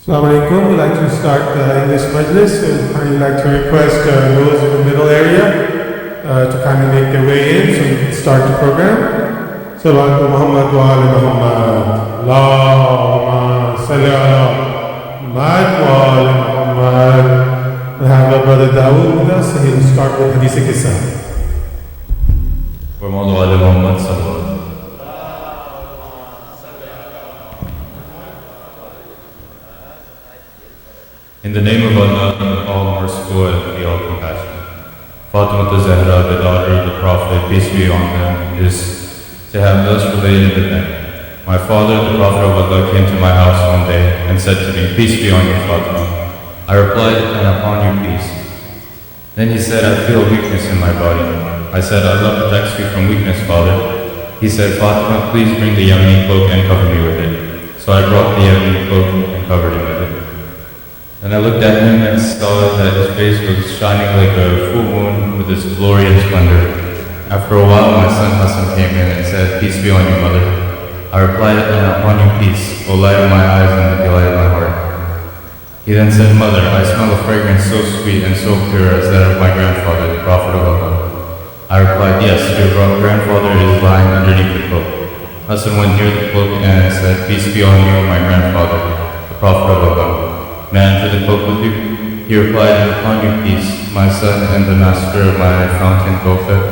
Assalamu alaikum. We'd like to start the English Majlis. I'd like to request those in the middle area to kindly make their way in so we can start the program. Salawatu Muhammad wa ala Muhammad. Allahumma salli ala Muhammad wa ala Muhammad. We have our brother Dawood with us, and he will start with Hadith Qissa. Wa ala Muhammad sallallahu. In the name of Allah, the All-Merciful and the All-Compassionate. Fatima Zahra, the daughter of the Prophet, peace be on him, is to have thus related with them. My father, the Prophet of Allah, came to my house one day and said to me, "Peace be on you, Fatima." I replied, "And upon you, peace." Then he said, "I feel weakness in my body." I said, "Allah protects you from weakness, father." He said, "Fatima, please bring the Yemeni cloak and cover me with it." So I brought the Yemeni cloak and covered him with it. And I looked at him and saw that his face was shining like a full moon with its glorious splendor. After a while, my son Hassan came in and said, "Peace be on you, mother." I replied, "And upon you peace, O light of my eyes and the delight of my heart." He then said, "Mother, I smell a fragrance so sweet and so pure as that of my grandfather, the Prophet of Allah." I replied, "Yes, your grandfather is lying underneath the cloak." Hassan went near the cloak and said, "Peace be on you, my grandfather, the Prophet of Allah. May I enter the cloak with you?" He replied, "And upon you peace, my son and the master of my fountain, Gofet.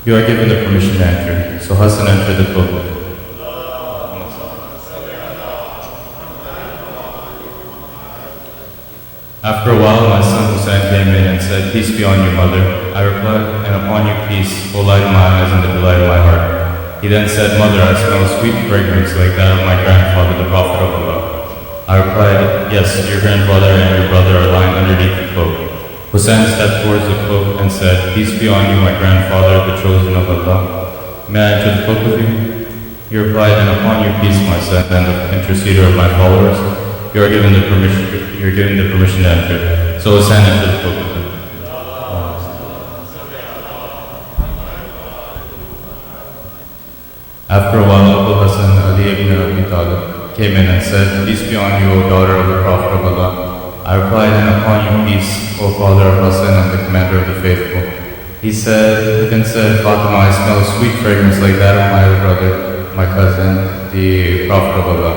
You are given the permission to enter." So Hassan entered the cloak. After a while, my son Hussein came in and said, "Peace be on you, mother." I replied, "And upon you peace, O light of my eyes and the delight of my heart." He then said, "Mother, I smell a sweet fragrance like that of my grandfather, the Prophet of Allah." I replied, "Yes, your grandfather and your brother are lying underneath the cloak." Hussein stepped towards the cloak and said, "Peace be on you, my grandfather, the chosen of Allah. May I enter the cloak with you?" He replied, "And upon you peace, my son, and the interceder of my followers. You are given the permission to enter." So Hussein entered the cloak with him. After a while, Abu Hassan Ali ibn Abi Talib came in and said, "Peace be on you, O daughter of the Prophet of Allah." I replied, "And upon you peace, O father of Hassan and the commander of the faithful." He then said, "Fatima, I smell a sweet fragrance like that of my brother, my cousin, the Prophet of Allah."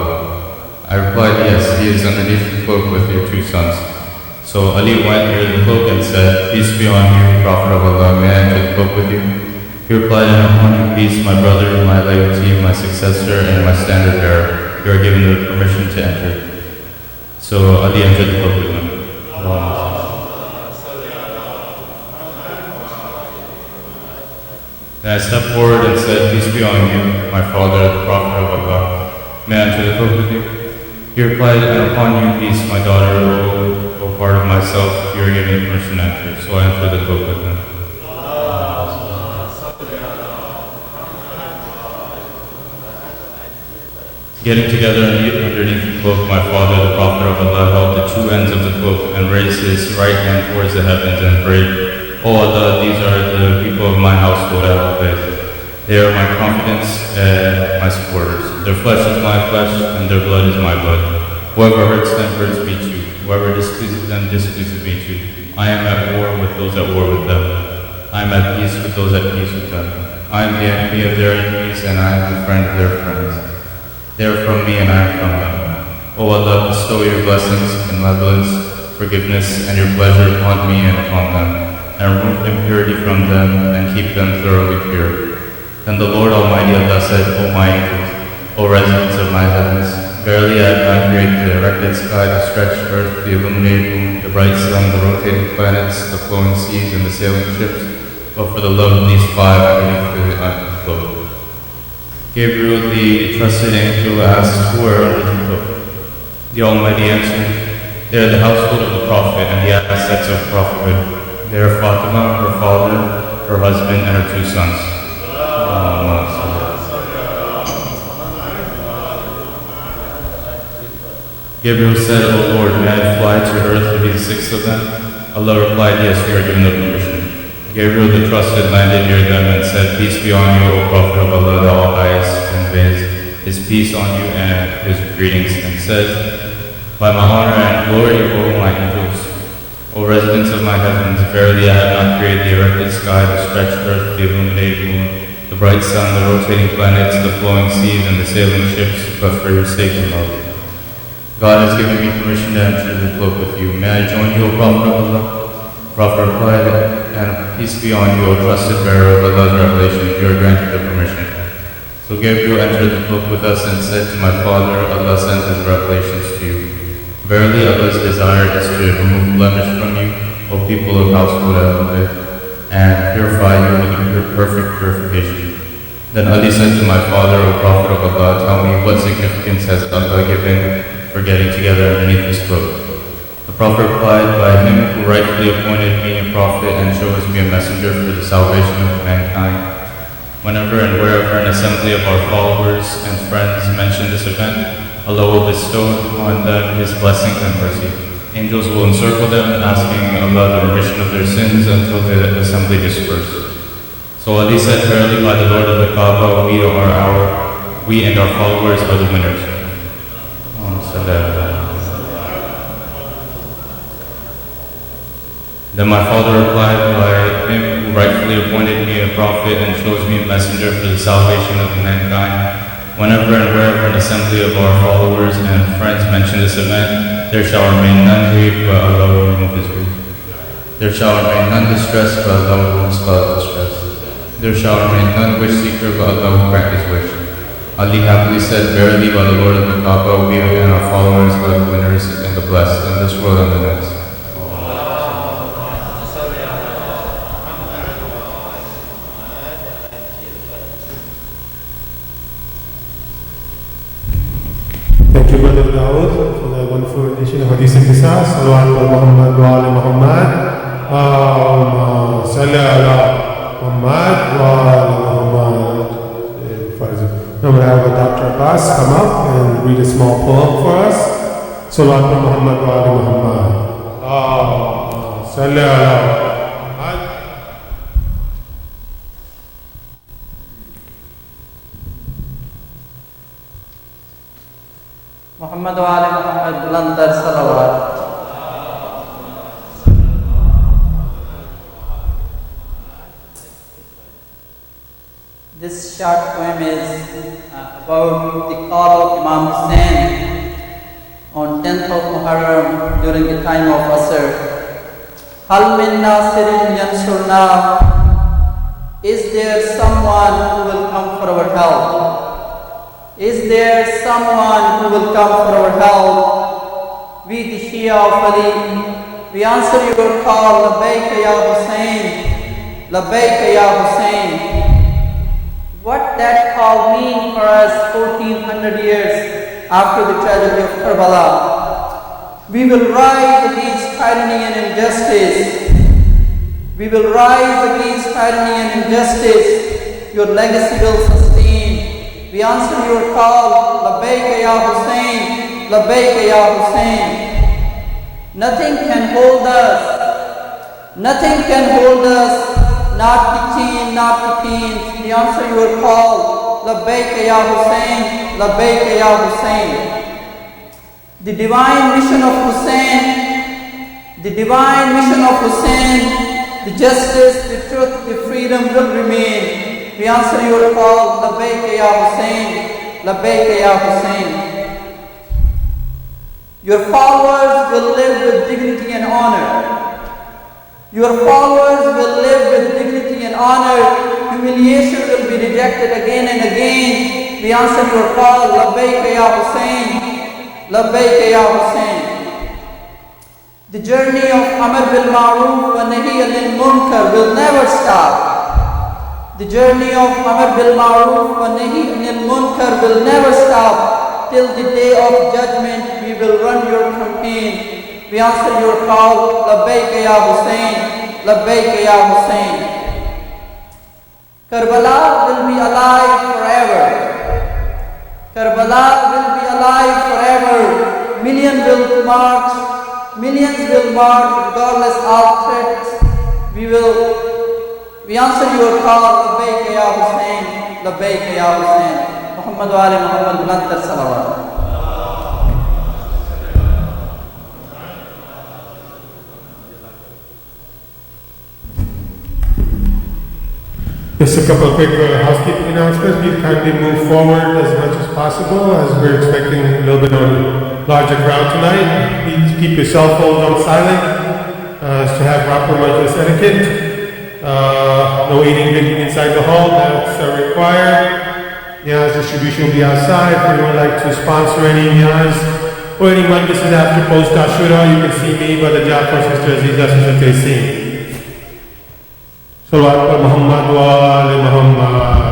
I replied, "Yes, he is underneath the cloak with your two sons." So Ali went near the cloak and said, "Peace be on you, Prophet of Allah, may I enter the cloak with you?" He replied, "And upon you peace, my brother, my legatee, my successor, and my standard bearer. You are given the permission to enter." So Ali entered the cloak with him. Then I stepped forward and said, "Peace be on you, my father, the Prophet of Allah. May I enter the cloak with you?" He replied, "And upon you peace, my daughter, O part of myself, you are given permission to enter." So I entered the cloak with him. Getting together underneath the cloak, my father, the Prophet of Allah, held the two ends of the cloak and raised his right hand towards the heavens and prayed, "O Allah, these are the people of my household out of faith. They are my confidence and my supporters. Their flesh is my flesh and their blood is my blood. Whoever hurts them hurts me too. Whoever displeases them displeases me too. I am at war with those at war with them. I am at peace with those at peace with them. I am the enemy of their enemies and I am the friend of their friends. They are from me and I am from them. O Allah, bestow your blessings, benevolence, forgiveness, and your pleasure upon me and upon them, and remove impurity from them and keep them thoroughly pure." Then the Lord Almighty Allah said, "O my angels, O residents of my heavens, verily I have not created the erected sky, the stretched earth, the illuminated moon, the bright sun, the rotating planets, the flowing seas, and the sailing ships, but for the love of these five underneath the cloak." Gabriel, the trusted angel, asked, "Who are under the cloak?" The Almighty answered, "They are the household of the Prophet and the assets of prophethood. They are Fatima, her father, her husband, and her two sons." Gabriel said, "O Lord, may I fly to earth to be the sixth of them?" Allah replied, "Yes, you are given the permission." Gabriel the trusted landed near them and said, "Peace be on you, O Prophet of Allah, the All-Highest, conveys His peace on you and His greetings, and says, by my honor and glory, O my angels. O residents of my heavens, verily I have not created the erected sky, the stretched earth, the illuminated moon, the bright sun, the rotating planets, the flowing seas, and the sailing ships, but for your sake alone. God has given me permission to enter the cloak with you. May I join you, O Prophet of Allah? Prophet replied, and peace be on you, O trusted bearer of Allah's revelation, you are granted the permission. So Gabriel entered the cloak with us and said to my father, Allah sent his revelations to you. Verily Allah's desire is to remove blemish from you, O people of household Ahmad, and purify you with perfect purification. Then Ali said to my father, O Prophet of Allah, tell me, what significance has Allah given for getting together underneath this cloak? The Prophet replied, by him who rightfully appointed me a prophet and chose me a messenger for the salvation of mankind. Whenever and wherever an assembly of our followers and friends mention this event, Allah will bestow upon them His blessings and mercy. Angels will encircle them, asking Allah the remission of their sins until the assembly disperses. So Ali said, verily by the Lord of the Kaaba, we and our followers are the winners. Then my father replied, by him who rightfully appointed me a prophet and chose me a messenger for the salvation of mankind. Whenever and wherever an assembly of our followers and friends mention this event, there shall remain none grieved, but Allah will remove his grief. There shall remain none distressed, but Allah will dispel distress. There shall remain none wish seeker, but Allah will grant his wish. Ali happily said, verily by the Lord of the Kaaba, we and our followers are the winners and the blessed in this world and the next. Thank you, Brother Dawood, for the wonderful edition of Hadith al-Nisa. Salawat ala Muhammad wa ala Muhammad. Salli ala Muhammad wa ala Muhammad. Now we'll have Dr. Abbas come up and read a small poem for us. Salawat ala Muhammad wa ala Muhammad. Salli ala Muhammad. Muhammad wa ala Muhammad bulandar salawat. This short poem is about the call of Imam Hussain on 10th of Muharram during the time of Asr. Hal min nasirin yansurna? Is there someone who will come for our help? Is there someone who will come for our help? We, the Shia of Ali, we answer your call, Labbaik ya Hussain, Labbaik ya Hussain. What that call mean for us 1400 years after the tragedy of Karbala? We will rise against tyranny and injustice. We will rise against tyranny and injustice. Your legacy will sustain. We answer your call, Labbaik ya Hussain, Labbaik ya Hussain. Nothing can hold us, nothing can hold us, not the chain, not the chains. We answer your call, Labbaik ya Hussain, Labbaik ya Hussain. The divine mission of Hussain, the divine mission of Hussain, the justice, the truth, the freedom will remain. We answer your call, Labbaik ya Hussain, Labbaik ya Hussain. Your followers will live with dignity and honor. Your followers will live with dignity and honor. Humiliation will be rejected again and again. We answer your call, Labbaik ya Hussain, Labbaik ya Hussain. The journey of Amr bil Ma'ruf wa Nahi anil Munkar will never stop. The journey of Amr bil Ma'ruf wa Nahi anil Munkar will never stop. Till the day of judgment, we will run your campaign. We answer your call, Labbaik ya Hussain, Labbaik ya Hussain. Karbala will be alive forever. Karbala will be alive forever. Millions will march regardless of threats. We answer your call, Labbaik ya Hussain, Labbaik ya Hussain. Muhammad wa ali Muhammad bulandar salawat. Just a couple of quick housekeeping announcements. Please kindly move forward as much as possible as we're expecting a little bit of a larger crowd tonight. Please keep your cell phones on silent to have proper majlis etiquette. No eating, drinking inside the hall, that's required. Niyaz distribution will be outside. If anyone would like to sponsor any niyaz or any majlises after post Ashura, you can see me, Brother Jafar, Sister Aziza, Sister Taysin. Salawat ala Muhammad wa ali Muhammad.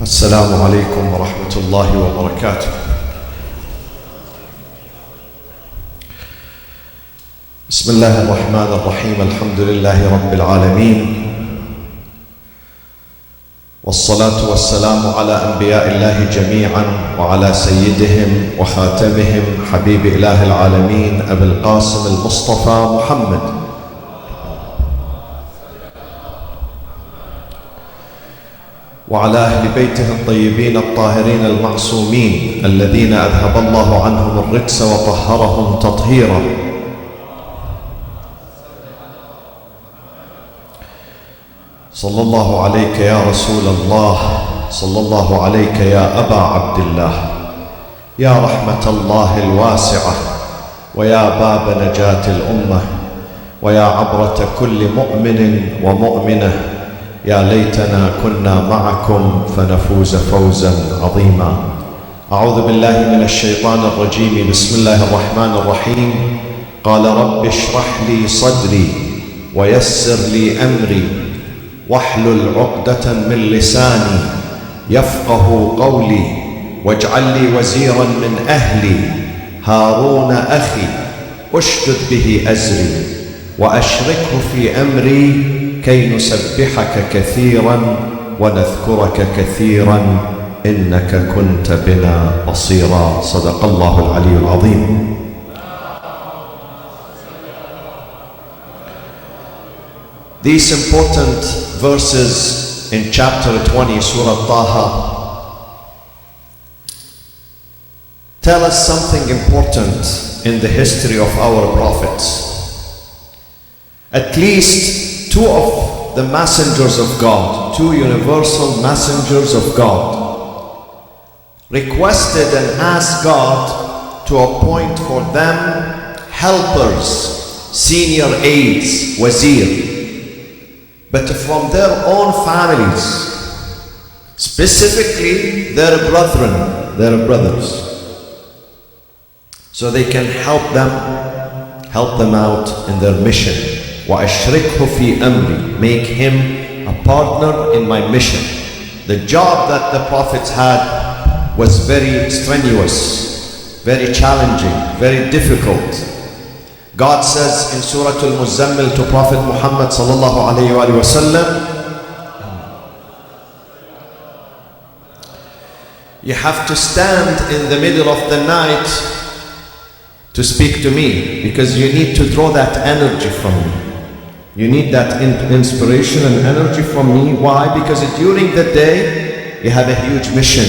السلام عليكم ورحمة الله وبركاته. بسم الله الرحمن الرحيم. الحمد لله رب العالمين، والصلاة والسلام على أنبياء الله جميعا وعلى سيدهم وخاتمهم حبيب إله العالمين أبي القاسم المصطفى محمد وعلى أهل بيته الطيبين الطاهرين المعصومين الذين أذهب الله عنهم الرجس وطهرهم تطهيرا. صلى الله عليك يا رسول الله، صلى الله عليك يا أبا عبد الله، يا رحمة الله الواسعة، ويا باب نجاة الأمة، ويا عبرة كل مؤمن ومؤمنة. يا ليتنا كنا معكم فنفوز فوزا عظيما. أعوذ بالله من الشيطان الرجيم. بسم الله الرحمن الرحيم. قال رب اشرح لي صدري ويسر لي أمري واحلل عقدة من لساني يفقه قولي واجعل لي وزيرا من أهلي هارون أخي أشدد به أزري وأشركه في أمري كي نسبحك كثيرا ونذكرك كثيرا إنك كنت بنا بصيرا. صدق الله العلي العظيم. These important verses in chapter 20, Surah Taha, tell us something important in the history of our prophets. At least two of the messengers of God, two universal messengers of God, requested and asked God to appoint for them helpers, senior aides, wazir, but from their own families, specifically their brethren, their brothers, so they can help them out in their mission. وَأَشْرِكْهُ فِي أَمْرِي, make him a partner in my mission. The job that the prophets had was very strenuous, very challenging, very difficult. God says in Surah Al-Muzammil to Prophet Muhammad sallallahu alayhi wa sallam, you have to stand in the middle of the night to speak to me, because you need to draw that energy from me. You need that inspiration and energy from me. Why? Because during the day you have a huge mission,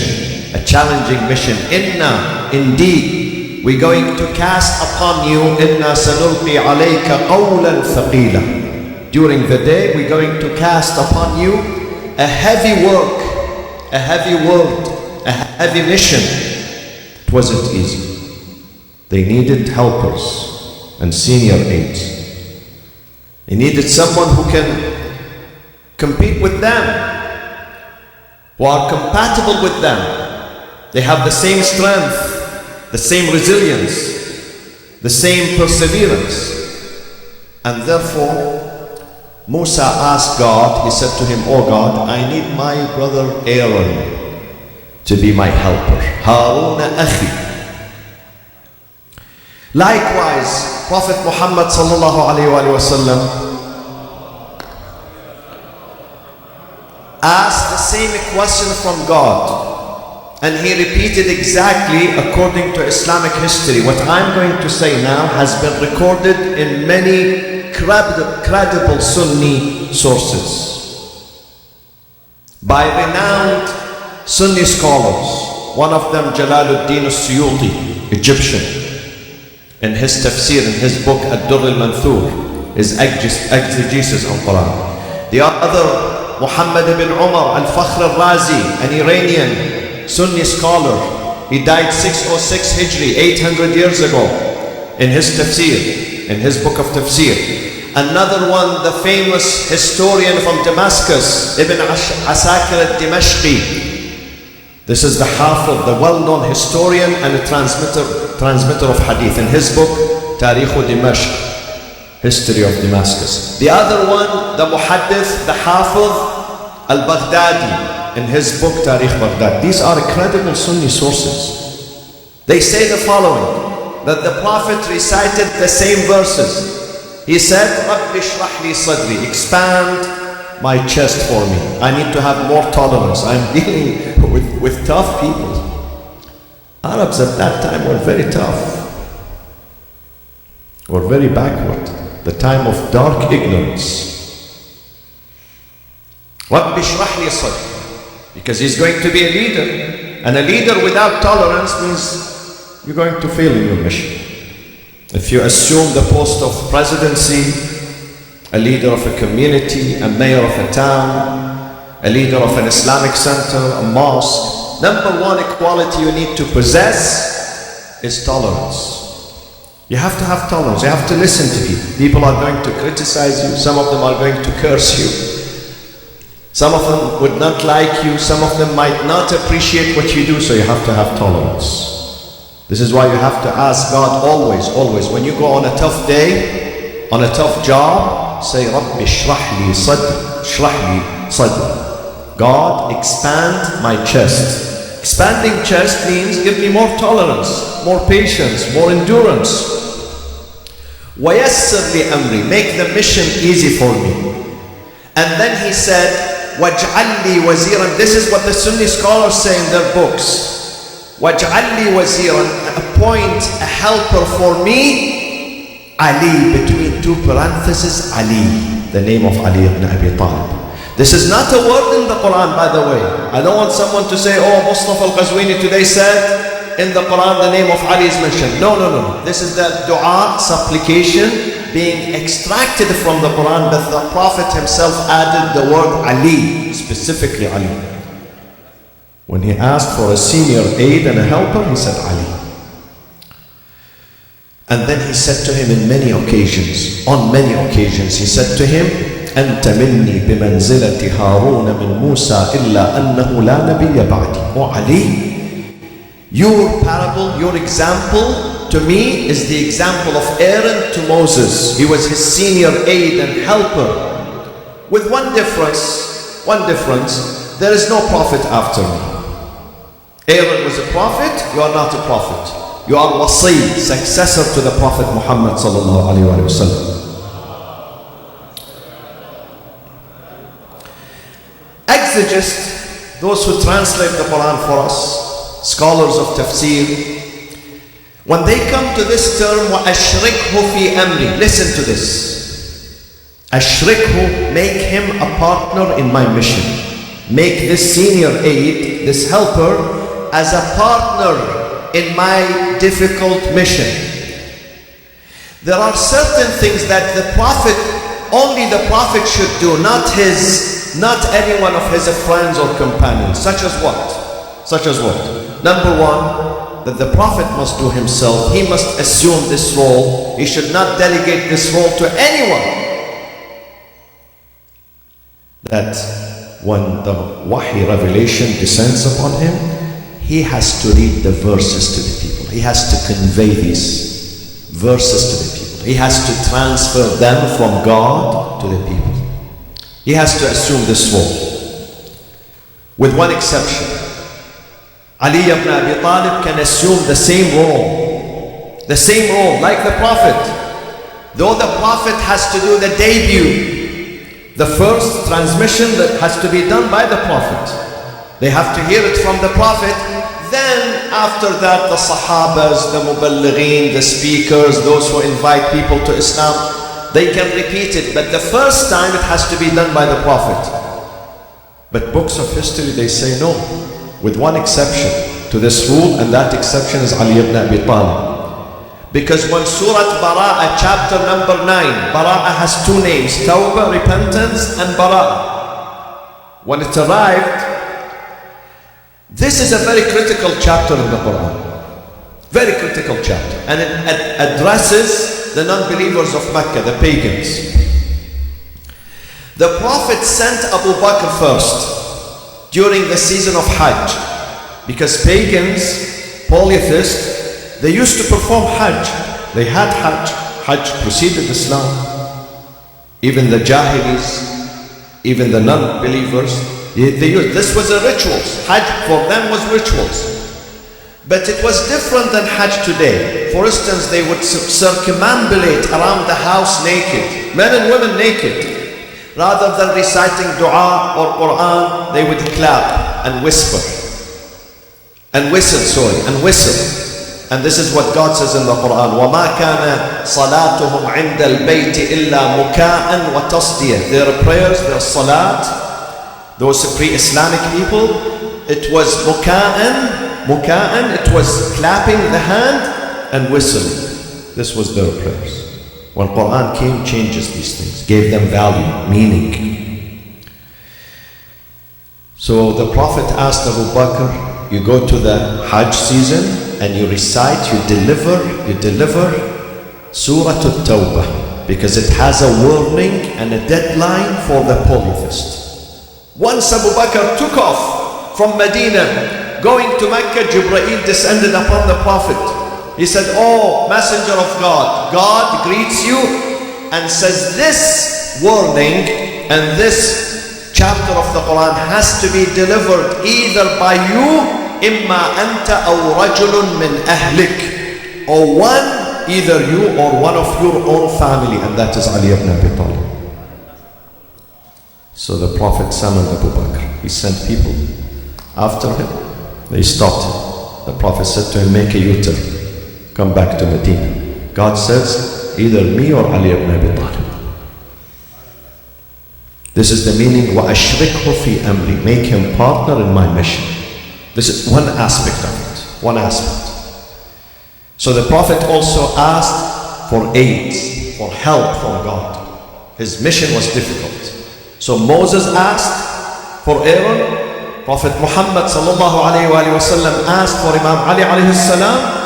a challenging mission. Inna, indeed, we're going to cast upon you, Inna sanulqi alayka qawlan thaqila. During the day we're going to cast upon you a heavy work, a heavy world, a heavy mission. It wasn't easy. They needed helpers and senior aides. They needed someone who can compete with them, who are compatible with them. They have the same strength, the same resilience, the same perseverance. And therefore, Musa asked God, he said to him, "Oh God, I need my brother Aaron to be my helper. Harun akhi." Likewise, Prophet Muhammad sallallahu alayhi wa sallam asked the same question from God, and he repeated exactly according to Islamic history. What I'm going to say now has been recorded in many credible Sunni sources by renowned Sunni scholars. One of them, Jalaluddin al-Suyuti, Egyptian, in his tafsir, in his book Ad-Durr al-Manthur, his exegesis of Quran. The other, Muhammad ibn Umar al-Fakhr al-Razi, an Iranian Sunni scholar. He died 606 Hijri, 800 years ago, in his tafsir, in his book of tafsir. Another one, the famous historian from Damascus, Ibn Asakir al-Dimashqi. This is the Hafiz, the well-known historian and a transmitter of hadith. In his book, Tarikh Dimashq, History of Damascus. The other one, the Muhaddith, the Hafiz al-Baghdadi, in his book, Tarikh Baghdad. These are credible Sunni sources. They say the following, that the Prophet recited the same verses. He said, Rabbi shrah li sadri, expand my chest for me. I need to have more tolerance. I'm dealing with tough people. Arabs at that time were very tough, were very backward, the time of dark ignorance. Rabbi shrah li sadri, because he's going to be a leader, and a leader without tolerance means you're going to fail in your mission. If you assume the post of presidency, a leader of a community, a mayor of a town, a leader of an Islamic center, a mosque, number one quality you need to possess is tolerance. You have to have tolerance. You have to listen to people. People are going to criticize you. Some of them are going to curse you. Some of them would not like you. Some of them might not appreciate what you do, so you have to have tolerance. This is why you have to ask God always, when you go on a tough day, on a tough job, say, Rabbi shrah li sadri. God, expand my chest. Expanding chest means give me more tolerance, more patience, more endurance. وَيَسِّرْ لِأَمْرِ, make the mission easy for me. And then he said, وَاجْعَلْ لِي وَزِيرًا. This is what the Sunni scholars say in their books. وَاجْعَلْ لِي وَزِيرًا, appoint a helper for me. Ali, between two parentheses, Ali, the name of Ali ibn Abi Talib. This is not a word in the Quran, by the way. I don't want someone to say, oh, Mustafa al-Qazwini today said in the Quran the name of Ali is mentioned. No. This is the dua, supplication, being extracted from the Quran, but the Prophet himself added the word Ali, specifically Ali. When he asked for a senior aide and a helper, he said Ali. And then he said to him on many occasions, he said to him, أنت مني بمنزلة هارون من موسى إلا أنه لا نبي بعدي. Oh Ali, your parable, your example to me is the example of Aaron to Moses. He was his senior aide and helper. With one difference, there is no prophet after me. Aaron was a prophet, you are not a prophet. You are wasi, successor to the Prophet Muhammad sallallahu alaihi wasallam. Exegists, those who translate the Quran for us, scholars of tafsir, when they come to this term, وَأَشْرِكْهُ فِي أَمْرِي, listen to this. Ashrikhu, make him a partner in my mission. Make this senior aide, this helper, as a partner in my difficult mission. There are certain things that only the Prophet should do, not any one of his friends or companions. Such as what? Number one, that the Prophet must do himself. He must assume this role. He should not delegate this role to anyone. That when the wahi revelation descends upon him, he has to read the verses to the people. He has to convey these verses to the people. He has to transfer them from God to the people. He has to assume this role. With one exception. Ali ibn Abi Talib can assume the same role. The same role, like the Prophet. Though the Prophet has to do the debut, the first transmission that has to be done by the Prophet. They have to hear it from the Prophet. Then after that, the Sahabas, the Muballighin, the speakers, those who invite people to Islam, They can repeat it, but the first time it has to be done by the Prophet. But books of history, they say no, with one exception to this rule, and that exception is Ali ibn Abi Talib. Because when Surah Bara'ah, chapter number 9, Bara'ah has two names, Tawbah, repentance, and Bara'ah. When it arrived, this is a very critical chapter in the Quran. Very critical chapter. And it addresses the non-believers of Mecca, the pagans. The Prophet sent Abu Bakr first during the season of Hajj. Because pagans, polytheists, they used to perform Hajj. They had Hajj. Hajj preceded Islam. Even the Jahilis, even the non-believers, they used, this was a rituals. Hajj for them was rituals. But it was different than Hajj today. For instance, they would circumambulate around the house naked, men and women naked. Rather than reciting dua or Quran, they would clap and whisper. And whistle. And this is what God says in the Quran. وَمَا كَانَ صَلَاتُهُمْ عِنْدَ الْبَيْتِ إِلَّا مُكَاءً وَتَصْدِيَةً. Their prayers, their salat, those pre-Islamic people, it was muka'an, it was clapping the hand and whistling. This was their prayers. When Quran came, changes these things, gave them value, meaning. So the Prophet asked Abu Bakr, you go to the Hajj season and you recite, you deliver Surah At-Tawbah, because it has a warning and a deadline for the polytheist. Once Abu Bakr took off from Medina, going to Mecca, Jibreel descended upon the Prophet. He said, oh, Messenger of God, God greets you and says this warning and this chapter of the Quran has to be delivered either by you, imma anta aw rajulun min ahlik, or one, either you or one of your own family, and that is Ali ibn Abi Talib. So the Prophet summoned Abu Bakr. He sent people after him. They stopped him. The Prophet said to him, make a U-turn. Come back to Medina. God says, either me or Ali ibn Abi Talib. This is the meaning, وَأَشْرِكْهُ فِي أَمْرِي. Make him partner in my mission. This is one aspect of it. One aspect. So the Prophet also asked for aid, for help from God. His mission was difficult. So Moses asked for Aaron. Prophet Muhammad sallallahu alayhi wa sallam asked for Imam Ali alayhi salam.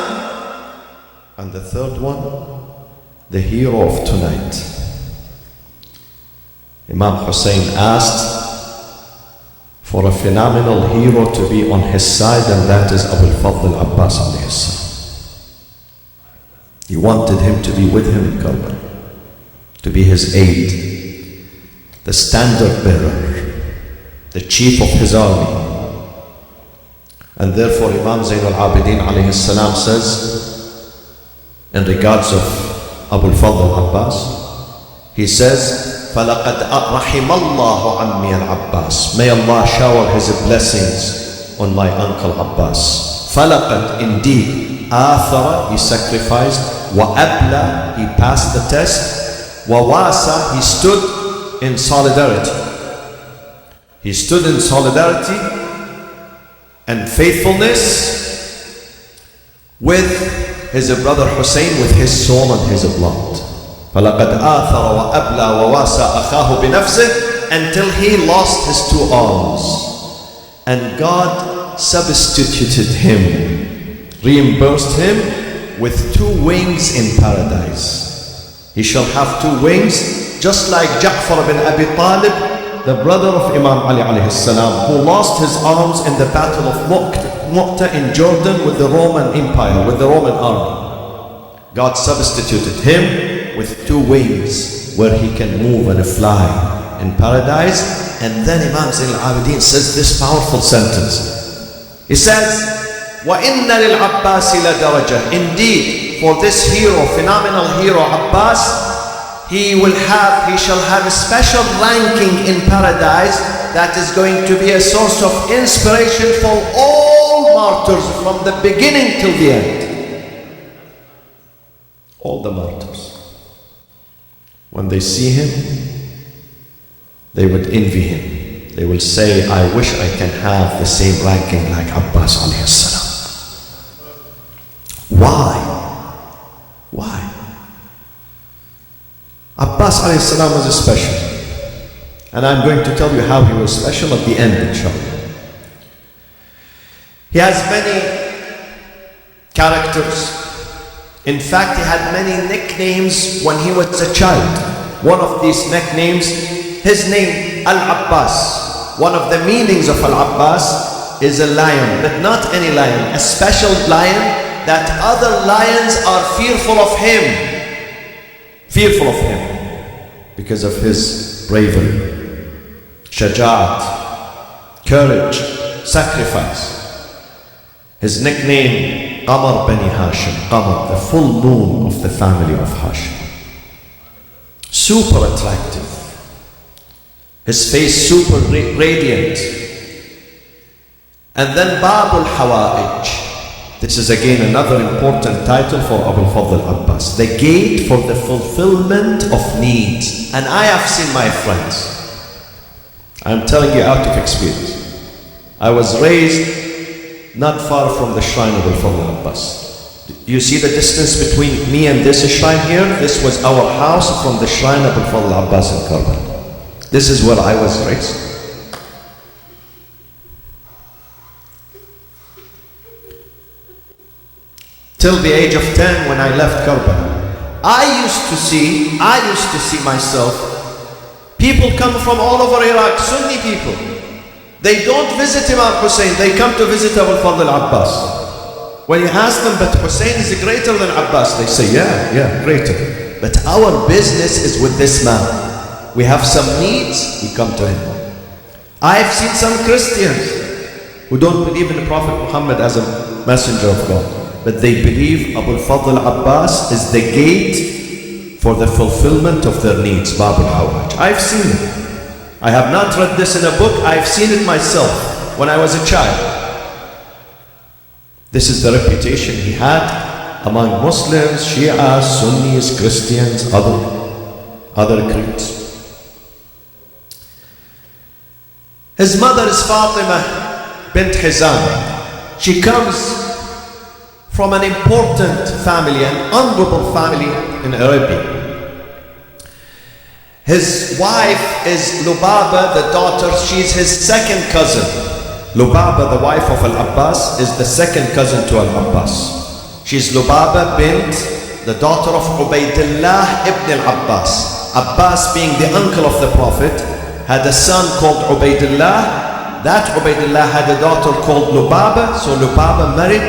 And the third one, the hero of tonight. Imam Hussein asked for a phenomenal hero to be on his side, and that is Abu al-Fadl al-Abbas alayhi salam. He wanted him to be with him in Karbala, to be his aide, the standard bearer, the chief of his army. And therefore Imam Zayn al-Abidin alayhi salam says, in regards of Abu al-Fadl al-Abbas, he says, فَلَقَدْ رَحِمَ اللَّهُ عَمِّيَ الْعَبَّاسِ. May Allah shower His blessings on my uncle Abbas. فَلَقَدْ, indeed, آثَرَ, he sacrificed, وَأَبْلَى, he passed the test, وَوَاسَ, he stood in solidarity. He stood in solidarity and faithfulness with his brother Hussein, with his soul and his blood. فَلَقَدْ آثَرَ وَأَبْلَى وَوَاسَ أَخَاهُ بِنَفْسِهِ, until he lost his two arms. And God substituted him, reimbursed him with two wings in paradise. He shall have two wings, just like Ja'far bin Abi Talib, the brother of Imam Ali alayhi salam, who lost his arms in the battle of Mu'tah in Jordan with the Roman Empire, with the Roman army. God substituted him with two wings where he can move and fly in paradise. And then Imam Zayn al-Abidin says this powerful sentence. He says, وَإِنَّ لِلْعَبَّاسِ لَدَرَجَةً. Indeed, for this hero, phenomenal hero Abbas, he shall have a special ranking in paradise that is going to be a source of inspiration for all martyrs from the beginning till the end. All the martyrs. when they see him, they would envy him. They will say, I wish I can have the same ranking like Abbas alayhi salam. Why? Why? Abbas alayhi salam was special. And I'm going to tell you how he was special at the end, inshallah. He has many characters. In fact, he had many nicknames when he was a child. One of these nicknames, his name, Al-Abbas. One of the meanings of Al-Abbas is a lion, but not any lion, a special lion that other lions are fearful of him. Fearful of him because of his bravery, shaja'at, courage, sacrifice. His nickname, Qamar Bani Hashim, Qamar, the full moon of the family of Hashim. Super attractive. His face super radiant. And then Bab al-Hawa'ij. This is again another important title for Abu al-Fadl Abbas. The gate for the fulfillment of needs. And I have seen my friends. I'm telling you out of experience. I was raised not far from the shrine of Al-Fadl Abbas. You see the distance between me and this shrine here? This was our house from the shrine of Al-Fadl Abbas in Karbala. This is where I was raised. Till the age of 10 when I left Karbala, I used to see myself, people come from all over Iraq, Sunni people. They don't visit Imam Hussein, they come to visit Abu al-Fadl Abbas. When you ask them, but Hussein is greater than Abbas, they say, yeah, greater. But our business is with this man. We have some needs, we come to him. I've seen some Christians who don't believe in the Prophet Muhammad as a messenger of God, but they believe Abu al-Fadl Abbas is the gate for the fulfillment of their needs, Bab al-Hawa'ij. I've seen it. I have not read this in a book, I've seen it myself when I was a child. This is the reputation he had among Muslims, Shia, Sunnis, Christians, other creeds. His mother is Fatima bint Hizam. She comes from an important family, an honorable family in Arabia. His wife is Lubaba, the daughter, she's his second cousin. Lubaba, the wife of Al-Abbas, is the second cousin to Al-Abbas. She's Lubaba bint, the daughter of Ubaydullah ibn Al-Abbas. Abbas, being the uncle of the Prophet, had a son called Ubaydullah. That Ubaydullah had a daughter called Lubaba, so Lubaba married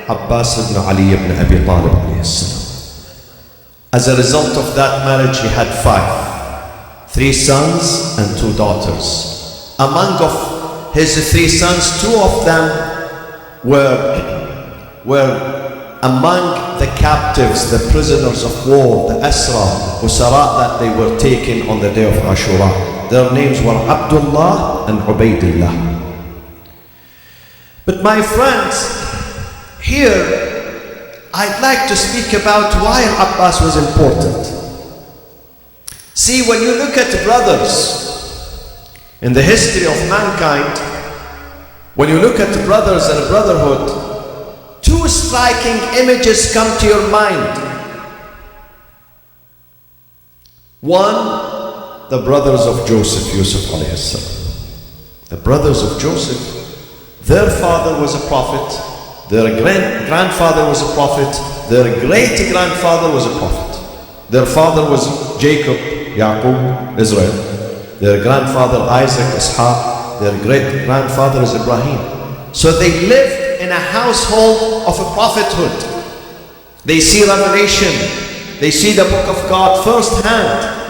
Abbas ibn Ali ibn Abi Talib alayhi salam. As a result of that marriage, he had 3 sons and 2 daughters. Among of his 3 sons, 2 of them were among the captives, the prisoners of war, the Asra, Usara, that they were taken on the day of Ashura. Their names were Abdullah and Ubaydullah. But my friends, here I'd like to speak about why Abbas was important. See, when you look at brothers in the history of mankind, when you look at brothers and brotherhood, 2 striking images come to your mind. One, the brothers of Joseph, Yusuf alayhi salam. The brothers of Joseph, their father was a prophet, their grandfather was a prophet, their great-grandfather was a prophet. Their father was Jacob, Yaqub, Israel. Their grandfather Isaac, Ishaq. Their great-grandfather is Ibrahim. So they lived in a household of a prophethood. They see revelation. They see the book of God firsthand.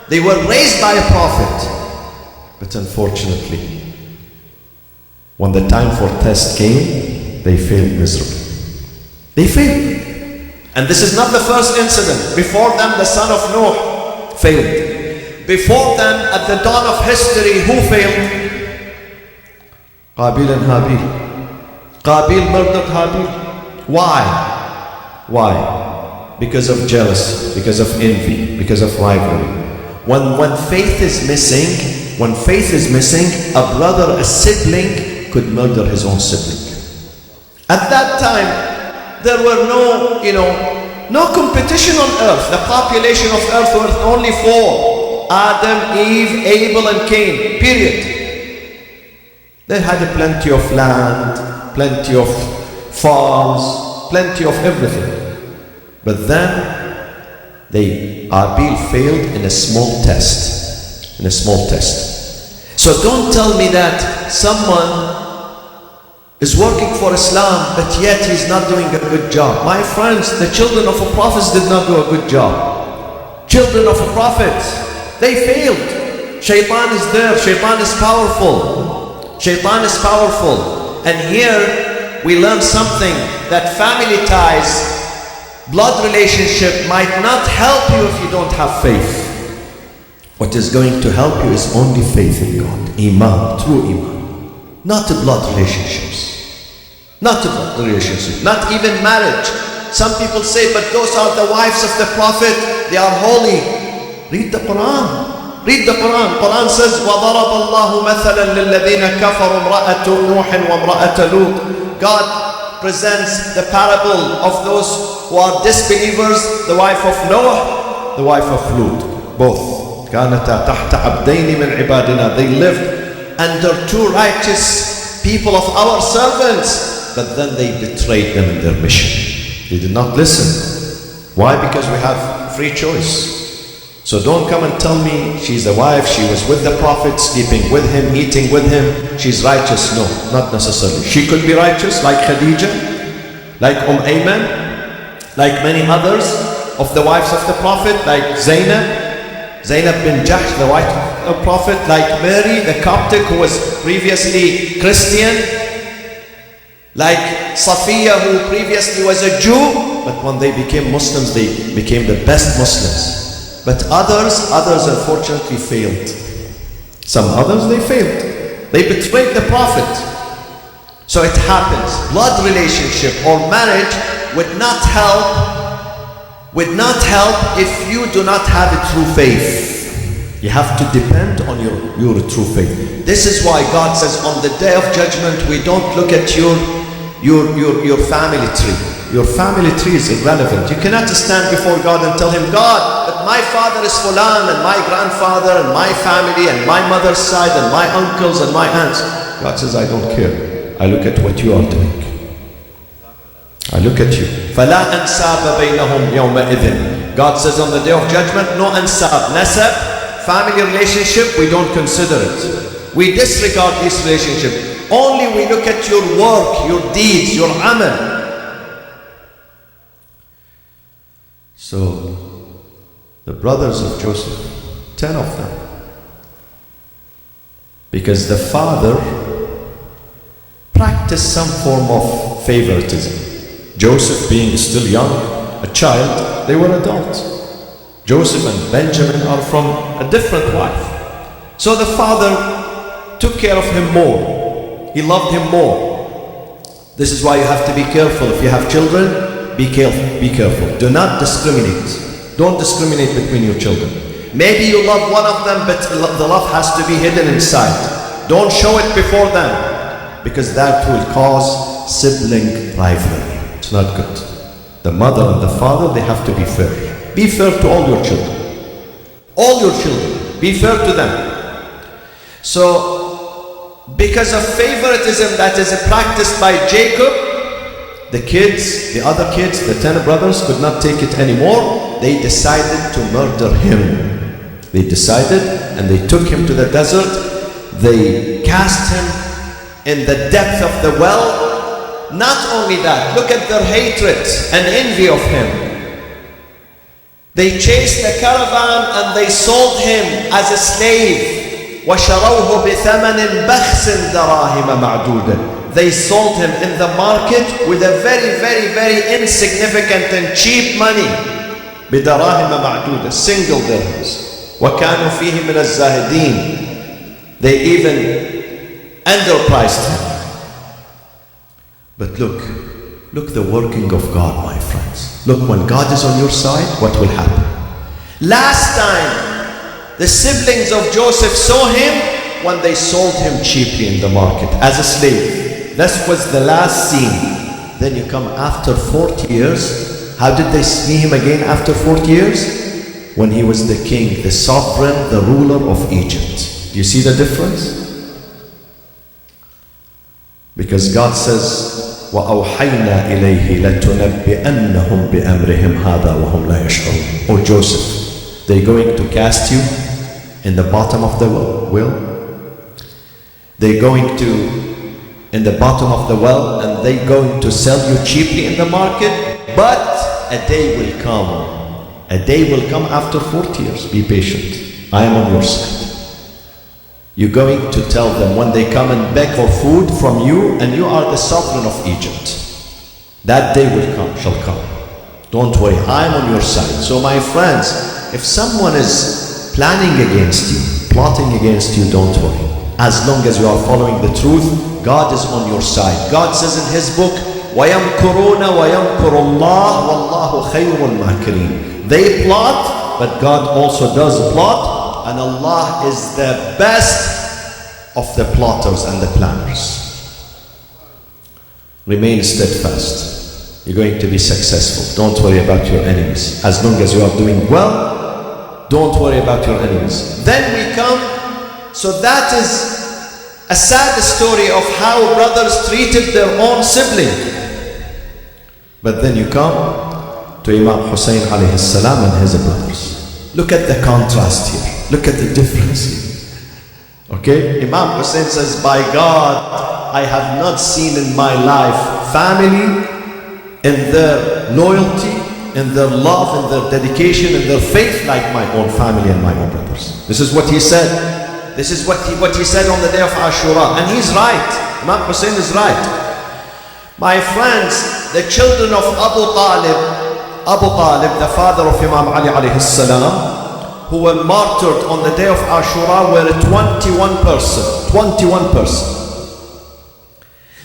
They were raised by a prophet. But unfortunately, when the time for test came, they failed miserably. They failed. And this is not the first incident. Before them, the son of Noah failed. Before them, at the dawn of history, who failed? Qabil and Habil. Qabil murdered Habil. Why? because of jealousy, because of envy, because of rivalry. When faith is missing, a brother, a sibling could murder his own sibling. At that time, there were no competition on earth. The population of earth was only 4: Adam, Eve, Abel, and Cain. Period. They had plenty of land, plenty of farms, plenty of everything. But then Abel failed in a small test. So don't tell me that someone is working for Islam, but yet he's not doing a good job. My friends, the children of a prophet did not do a good job. Children of a prophet, they failed. Shaitan is there. Shaitan is powerful. And here we learn something, that family ties, blood relationship might not help you if you don't have faith. What is going to help you is only faith in God. Iman, true Iman. Not blood relationships. Not even marriage. Some people say, but those are the wives of the Prophet, they are holy. Read the Quran. Quran says, وَضَرَبَ اللَّهُ مَثَلًا لِلَّذِينَ كَفَرُوا امْرَأَةَ نُوحٍ وَامْرَأَةَ لُوطٍ. God presents the parable of those who are disbelievers, the wife of Noah, the wife of Lut. Both. كَانَتَا تَحْتَ عَبْدَيْنِ مِنْ عِبَادِنَا. They lived under 2 righteous people of our servants, but then they betrayed them in their mission. They did not listen. Why? Because we have free choice. So don't come and tell me she's a wife, she was with the Prophet, sleeping with him, eating with him, she's righteous. No, not necessarily. She could be righteous like Khadija, like Ayman, like many others of the wives of the Prophet, like Zainab bin Jahsh, the wife of the Prophet, like Mary, the Coptic, who was previously Christian, like Safiya, who previously was a Jew, but when they became Muslims, they became the best Muslims. But others unfortunately failed. Some others, they failed. They betrayed the Prophet. So it happens. Blood relationship or marriage would not help if you do not have a true faith. You have to depend on your true faith. This is why God says on the day of judgment, we don't look at your family tree. Your family tree is irrelevant. You cannot stand before God and tell him, God, but my father is Fulan, and my grandfather, and my family, and my mother's side, and my uncles, and my aunts. God says, I don't care. I look at what you are doing. I look at you. فَلَا أَنْسَابَ بَيْنَهُمْ يَوْمَئِذٍ. God says on the day of judgment, no ansab, nasab, family relationship, we don't consider it. We disregard this relationship. Only we look at your work, your deeds, your amal. So, the brothers of Joseph, 10 of them, because the father practiced some form of favoritism. Joseph being still young, a child, they were adults. Joseph and Benjamin are from a different wife. So the father took care of him more. He loved him more. This is why you have to be careful. If you have children, be careful. Do not discriminate. Don't discriminate between your children. Maybe you love one of them, but the love has to be hidden inside. Don't show it before them, because that will cause sibling rivalry. It's not good. The mother and the father, they have to be fair. Be fair to all your children. All your children. Be fair to them. So, because of favoritism that is practiced by Jacob, the other kids, the 10 brothers could not take it anymore. They decided to murder him. They decided, and they took him to the desert. They cast him in the depth of the well. Not only that, look at their hatred and envy of him. They chased the caravan and they sold him as a slave. وَشَرَوْهُ بِثَمَنٍ بَخْسٍ دَرَاهِمَ مَعْدُودٍ. They sold him in the market with a very, very, very insignificant and cheap money. بِدَرَاهِمَ مَعْدُودٍ, single dirhams. وَكَانُوا فِيهِ مِنَ الزَّاهِدِينَ. They even underpriced him. But look, Look the working of God, my friends. Look, when God is on your side, what will happen? Last time, the siblings of Joseph saw him when they sold him cheaply in the market as a slave. This was the last scene. Then you come after 40 years. How did they see him again after 40 years? When he was the king, the sovereign, the ruler of Egypt. Do you see the difference? Because God says, وَأَوْحَيْنَا إِلَيْهِ لَتُنَبِّئَنَّهُمْ بِأَمْرِهِمْ هَذَا وَهُمْ لَا يَشْعُرُونَ. Oh Joseph, they're going to cast you in the bottom of the well. They're going to in the bottom of the well, and they're going to sell you cheaply in the market. But a day will come. A day will come after 40 years. Be patient. I am on your side. You're going to tell them when they come and beg for food from you, and you are the sovereign of Egypt. That day will come, shall come. Don't worry, I'm on your side. So my friends, if someone is planning against you, plotting against you, don't worry. As long as you are following the truth, God is on your side. God says in His book, وَيَمْكُرُونَ وَيَمْكُرُ اللَّهُ وَاللَّهُ خَيْرُ الْمَاكِرِينَ. They plot, but God also does plot. And Allah is the best of the plotters and the planners. Remain steadfast. You're going to be successful. Don't worry about your enemies. As long as you are doing well, don't worry about your enemies. Then we come, so that is a sad story of how brothers treated their own sibling. But then you come to Imam Hussein alayhi salam and his brothers. Look at the contrast here. Look at the difference here. Okay? Imam Hussein says, by God, I have not seen in my life family in their loyalty, in their love, in their dedication, in their faith like my own family and my own brothers. This is what he said. This is what he said on the day of Ashura. And he's right. Imam Hussein is right. My friends, the children of Abu Talib, the father of Imam Ali alayhi salam, who were martyred on the day of Ashura, were 21 person.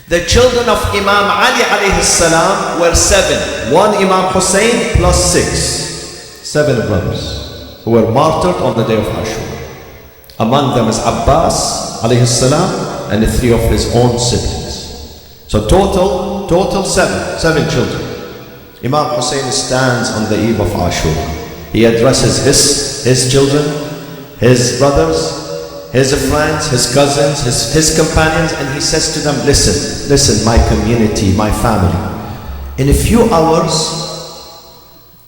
The children of Imam Ali alayhi salam were 7. One Imam Hussein plus 6. 7 brothers who were martyred on the day of Ashura. Among them is Abbas alayhi salam and 3 of his own siblings. So total 7 children. Imam Hussein stands on the eve of Ashura. He addresses his children, his brothers, his friends, his cousins, his companions, and he says to them, listen, my community, my family. In a few hours,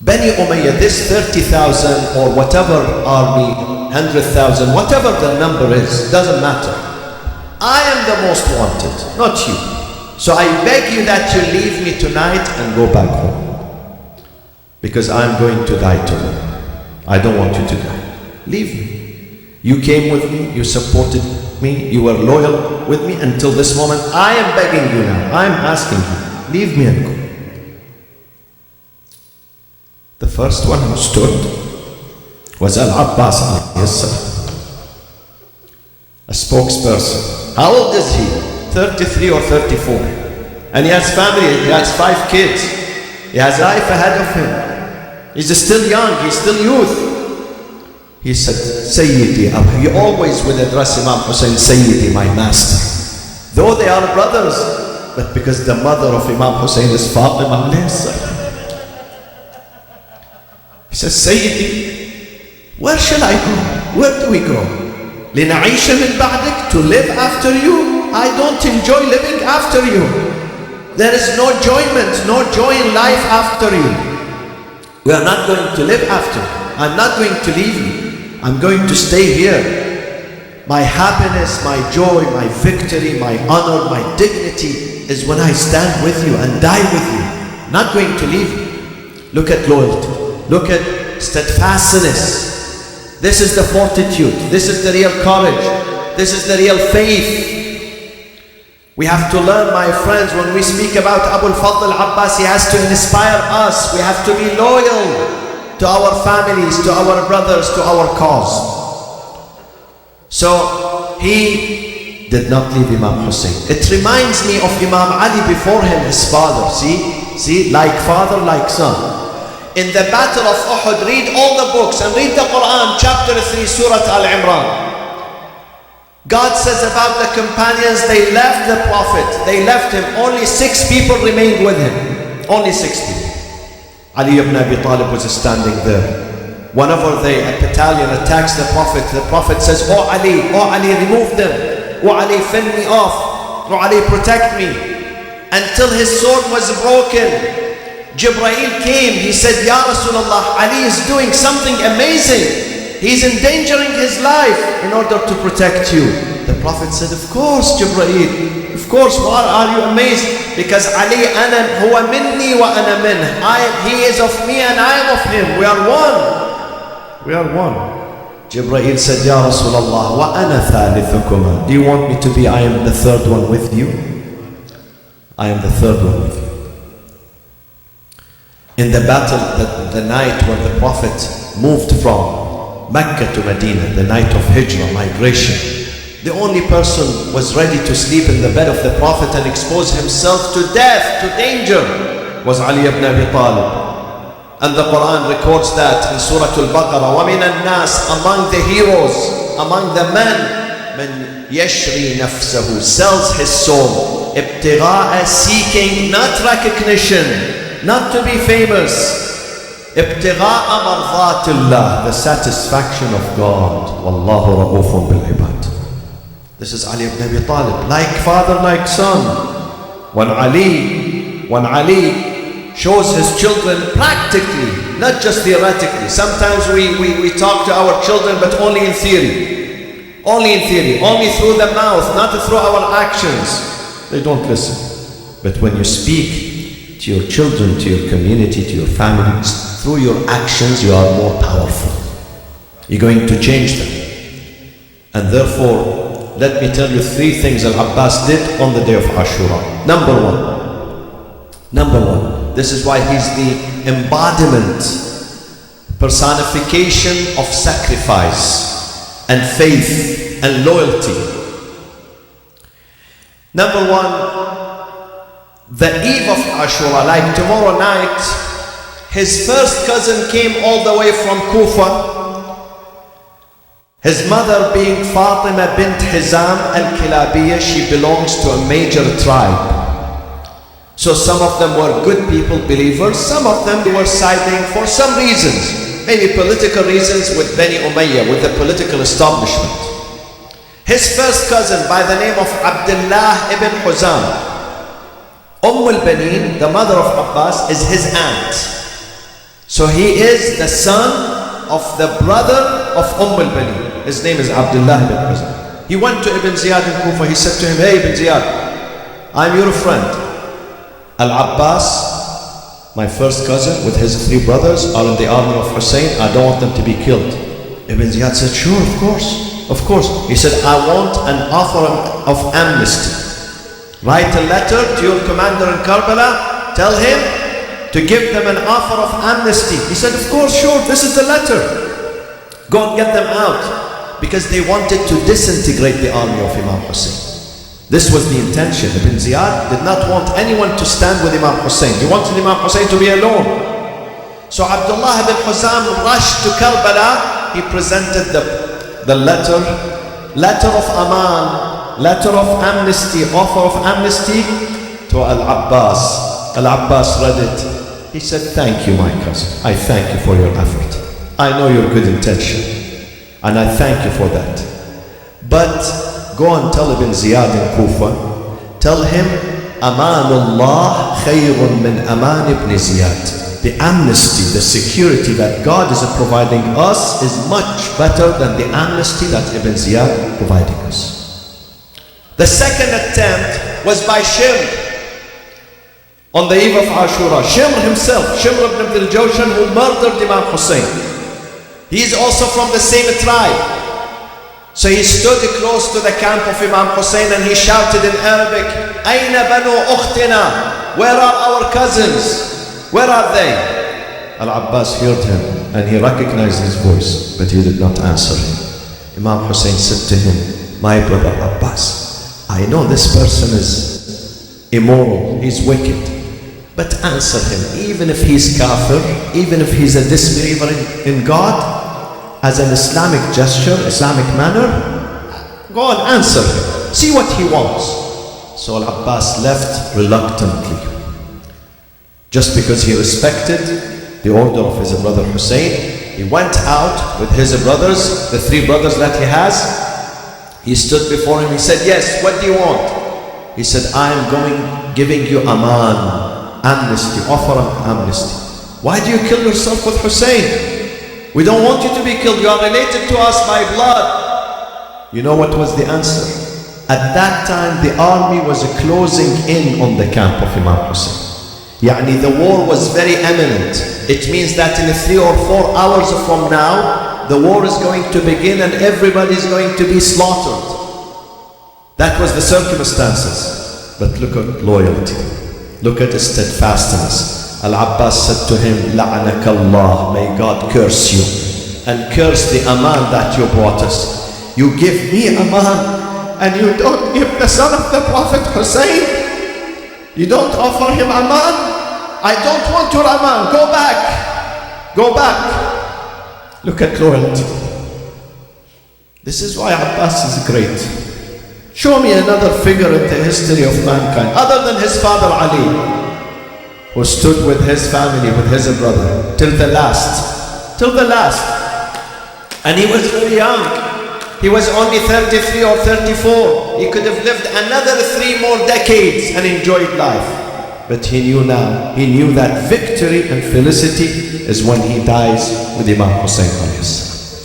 Bani Umayyah, this 30,000 or whatever army, 100,000, whatever the number is, doesn't matter. I am the most wanted, not you. So I beg you that you leave me tonight and go back home. Because I'm going to die tomorrow. I don't want you to die. Leave me. You came with me, you supported me, you were loyal with me until this moment. I am begging you now, I'm asking you, leave me and go. The first one who stood was Al-Abbas alayhi salam, a spokesperson. How old is he? 33 or 34. And he has family, he has 5 kids. He has life ahead of him. He's still young, he's still youth. He said, Sayyidi, he always would address Imam Hussein, Sayyidi, my master. Though they are brothers, but because the mother of Imam Hussein is Fatima alayhi salam. He says, Sayyidi, where shall I go? Where do we go? لِنَعِيشَ مِن بَعْدِكَ, to live after you? I don't enjoy living after you. There is no enjoyment, no joy in life after you. We are not going to live after you. I'm not going to leave you. I'm going to stay here. My happiness, my joy, my victory, my honor, my dignity is when I stand with you and die with you. Not going to leave you. Look at loyalty. Look at steadfastness. This is the fortitude. This is the real courage. This is the real faith. We have to learn, my friends, when we speak about Abu al-Fadl al-Abbas, he has to inspire us. We have to be loyal to our families, to our brothers, to our cause. So he did not leave Imam Hussein. It reminds me of Imam Ali before him, his father. See, like father, like son. In the battle of Uhud, read all the books and read the Quran, chapter 3, Surah Al-Imran. God says about the companions, they left the Prophet, they left him, only 6 people remained with him. Only 6 people. Ali ibn Abi Talib was standing there. Whenever a battalion attacks the Prophet says, oh Ali, remove them. Oh Ali, fend me off. Oh Ali, protect me. Until his sword was broken. Jibreel came, he said, Ya Rasulullah, Ali is doing something amazing. He's endangering his life in order to protect you. The Prophet said, of course, Jibreel. Of course, why are you amazed? Because Ali, huwa minni wa ana min. He is of me and I am of him. We are one. We are one. Jibreel said, Ya Rasulullah, wa ana thalithukum. Do you want me to be, I am the third one with you? I am the third one with you. In the battle, the night when the Prophet moved from Mecca to Medina, the night of Hijrah, migration, the only person was ready to sleep in the bed of the Prophet and expose himself to death, to danger, was Ali ibn Abi Talib. And the Quran records that in Surah Al-Baqarah, وَمِنَ النَّاسِ, among the heroes, among the men, مَنْ يَشْرِي نَفْسَهُ, sells his soul, ابتغاء, seeking not recognition, not to be famous, ابتغاء مرضات الله, the satisfaction of God. والله رؤوف بالعباد. This is Ali ibn Abi Talib, like father, like son. When Ali shows his children practically, not just theoretically. Sometimes we talk to our children, but only in theory. Only in theory, only through the mouth, not through our actions. They don't listen. But when you speak to your children, to your community, to your family, through your actions, you are more powerful. You're going to change them. And therefore, let me tell you 3 things Al-Abbas did on the day of Ashura. Number one, this is why he's the embodiment, personification of sacrifice and faith and loyalty. Number one, the eve of Ashura, like tomorrow night, his first cousin came all the way from Kufa. His mother being Fatima bint Hizam al-Kilabiyya, she belongs to a major tribe. So some of them were good people, believers. Some of them were siding for some reasons, maybe political reasons with Bani Umayyah, with the political establishment. His first cousin by the name of Abdullah ibn Huzam, al-Banin, the mother of Abbas, is his aunt. So he is the son of the brother of al-Banin. His name is Abdullah ibn Huzam. He went to Ibn Ziyad in Kufa. He said to him, hey Ibn Ziyad, I'm your friend. Al-Abbas, my first cousin with his 3 brothers, are in the army of Hussein. I don't want them to be killed. Ibn Ziyad said, sure, of course. He said, I want an offer of amnesty. Write a letter to your commander in Karbala, tell him to give them an offer of amnesty. He said, of course, sure, this is the letter. Go and get them out. Because they wanted to disintegrate the army of Imam Hussein. This was the intention. Ibn Ziyad did not want anyone to stand with Imam Hussein. He wanted Imam Hussein to be alone. So Abdullah ibn Huzam rushed to Karbala. He presented the letter of Aman, letter of amnesty, offer of amnesty to Al-Abbas. Al-Abbas read it. He said, thank you, my cousin. I thank you for your effort. I know your good intention. And I thank you for that. But go and tell Ibn Ziyad in Kufa, tell him, Amanullah khayrun min aman ibn Ziyad. The amnesty, the security that God is providing us is much better than the amnesty that Ibn Ziyad providing us. The second attempt was by Shimr. On the eve of Ashura, Shimr himself, Shimr ibn Abd al-Jawshan, who murdered Imam Hussein. He is also from the same tribe. So he stood close to the camp of Imam Hussein and he shouted in Arabic, Ayna banu ukhtina? Where are our cousins? Where are they? Al-Abbas heard him and he recognized his voice, but he did not answer him. Imam Hussein said to him, my brother Abbas, I know this person is immoral, he's wicked. But answer him, even if he's kafir, even if he's a disbeliever in God, as an Islamic gesture, Islamic manner, go and answer him. See what he wants. So Al-Abbas left reluctantly. Just because he respected the order of his brother Hussein, he went out with his brothers, the 3 brothers that he has. He stood before him, he said, yes, what do you want? He said, I am giving you aman, amnesty, offer of amnesty. Why do you kill yourself with Hussein? We don't want you to be killed, you are related to us by blood. You know what was the answer? At that time the army was closing in on the camp of Imam Hussein. Yani the war was very imminent. It means that in 3 or 4 hours from now, the war is going to begin and everybody is going to be slaughtered. That was the circumstances. But look at loyalty. Look at steadfastness. Al-Abbas said to him, لَعَنَكَ اللَّهِ, may God curse you and curse the aman that you brought us. You give me aman and you don't give the son of the Prophet Hussein. You don't offer him aman. I don't want your aman. Go back. Go back. Look at loyalty. This is why Abbas is great. Show me another figure in the history of mankind other than his father Ali, who stood with his family, with his brother till the last. Till the last. And he was very young. He was only 33 or 34. He could have lived another 3 more decades and enjoyed life. But he knew now, he knew that victory and felicity is when he dies with Imam Hussein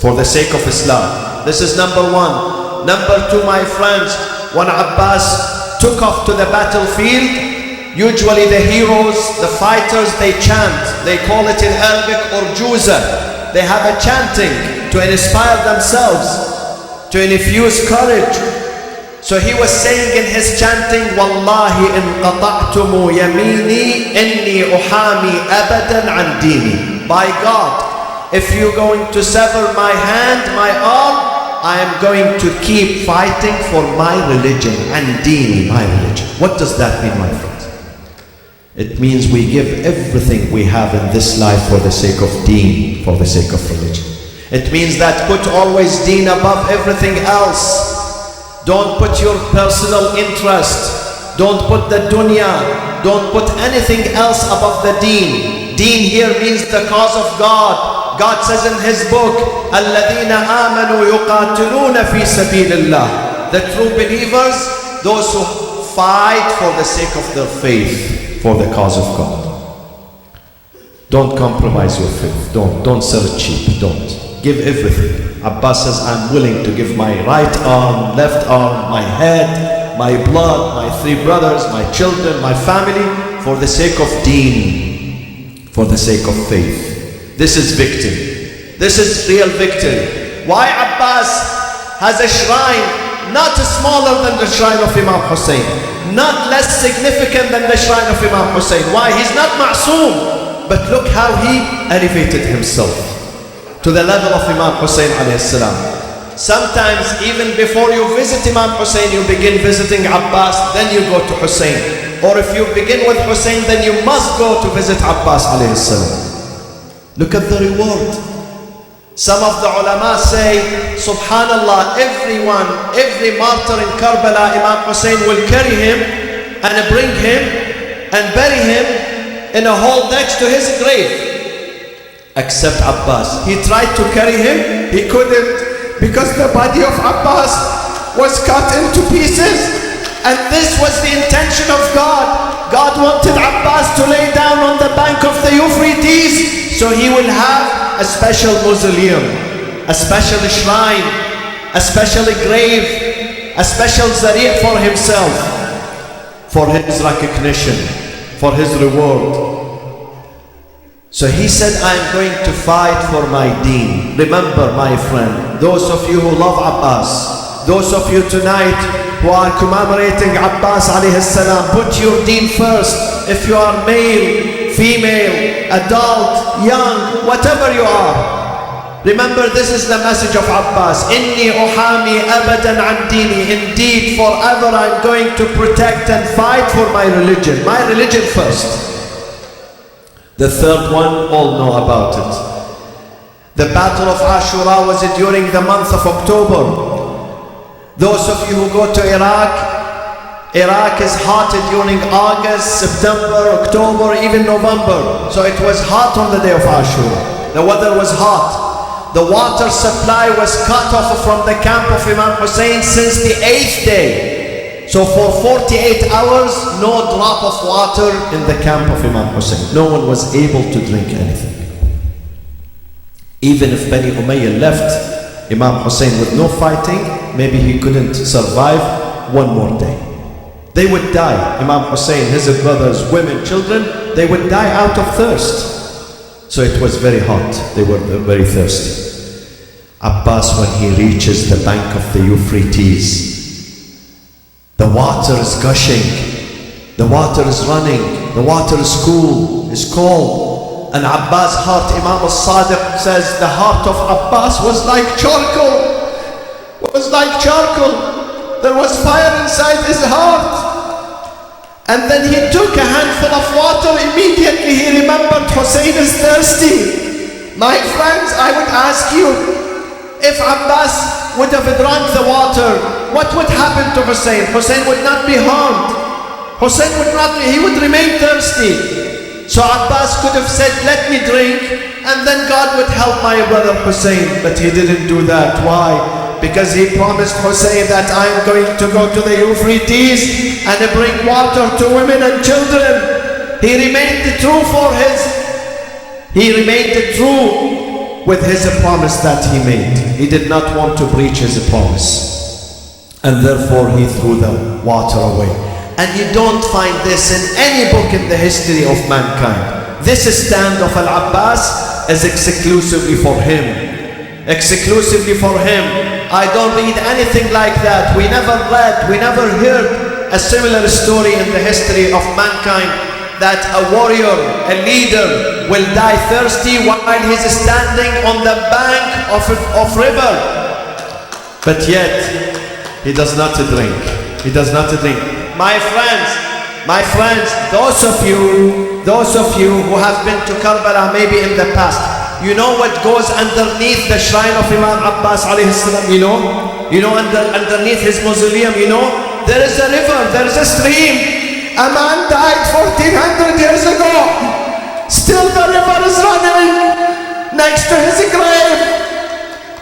for the sake of Islam. This is number 1. Number 2, my friends, when Abbas took off to the battlefield, usually the heroes, the fighters, they chant. They call it in Arabic urjuza. They have a chanting to inspire themselves, to infuse courage. So he was saying in his chanting, Wallahi in qata'tumu yamini inni uhami abadan an dini. By God, if you're going to sever my hand, my arm, I am going to keep fighting for my religion, and dini, my religion. What does that mean, my friends? It means we give everything we have in this life for the sake of deen, for the sake of religion. It means that put always deen above everything else. Don't put your personal interest. Don't put the dunya. Don't put anything else above the deen. Deen here means the cause of God. God says in His book, الَّذِينَ آمَنُوا يُقَاتِلُونَ فِي سَبِيلِ اللَّهِ. The true believers, those who fight for the sake of their faith, for the cause of God. Don't compromise your faith. Don't sell it cheap. Don't. Give everything. Abbas says, I'm willing to give my right arm, left arm, my head, my blood, my 3 brothers, my children, my family, for the sake of deen, for the sake of faith. This is victory. This is real victory. Why Abbas has a shrine not smaller than the shrine of Imam Hussein, not less significant than the shrine of Imam Hussein? Why? He's not ma'soom. But look how he elevated himself to the level of Imam Hussein alayhi salam. Sometimes even before you visit Imam Hussein, you begin visiting Abbas, then you go to Hussein. Or if you begin with Hussein, then you must go to visit Abbas alayhi salam. Look at the reward. Some of the ulama say, subhanallah, every martyr in Karbala, Imam Hussein will carry him and bring him and bury him in a hole next to his grave. Except Abbas. He tried to carry him, he couldn't, because the body of Abbas was cut into pieces. And this was the intention of God. God wanted Abbas to lay down on the bank of the Euphrates, so he will have a special mausoleum, a special shrine, a special grave, a special zariq for himself, for his recognition, for his reward. So he said, I am going to fight for my deen. Remember, my friend, those of you who love Abbas, those of you tonight who are commemorating Abbas alayhi salam, put your deen first. If you are male, female, adult, young, whatever you are, Remember, this is the message of Abbas. Inni uhami abadan an dini. Indeed, forever I'm going to protect and fight for my religion. My religion first. The third one, all know about it. The battle of Ashura was during the month of October. Those of you who go to Iraq is hot during August, September, October, even November. So it was hot on the day of Ashura. The weather was hot. The water supply was cut off from the camp of Imam Hussein since the 8th day. So for 48 hours, no drop of water in the camp of Imam Hussein. No one was able to drink anything. Even if Bani Umayyah left Imam Hussein with no fighting, maybe he couldn't survive one more day. They would die. Imam Hussein, his brothers, women, children, they would die out of thirst. So it was very hot. They were very thirsty. Abbas, when he reaches the bank of the Euphrates, the water is gushing, the water is running, the water is cool, is cold. And Abbas' heart, Imam al-Sadiq says, the heart of Abbas was like charcoal. Was like charcoal. There was fire inside his heart. And then he took a handful of water. Immediately he remembered Hussein is thirsty. My friends, I would ask you, if Abbas would have drunk the water, what would happen to Hussein? Hussein would not be harmed. Hussein would not, he would remain thirsty. So Abbas could have said, let me drink, and then God would help my brother Hussein. But he didn't do that. Why? Because he promised Hussein that I'm going to go to the Euphrates and bring water to women and children. He remained true with his promise that he made. He did not want to breach his promise. And therefore he threw the water away. And you don't find this in any book in the history of mankind. This stand of Al-Abbas is exclusively for him. Exclusively for him. I don't read anything like that. We never heard a similar story in the history of mankind, that a warrior, a leader will die thirsty while he's standing on the bank of river. But yet, he does not drink. He does not drink. My friends, those of you who have been to Karbala maybe in the past, you know what goes underneath the shrine of Imam Abbas alayhi salam, you know underneath his mausoleum, there is a river, there is a stream. A man died 1400 years ago. Still the river is running next to his grave.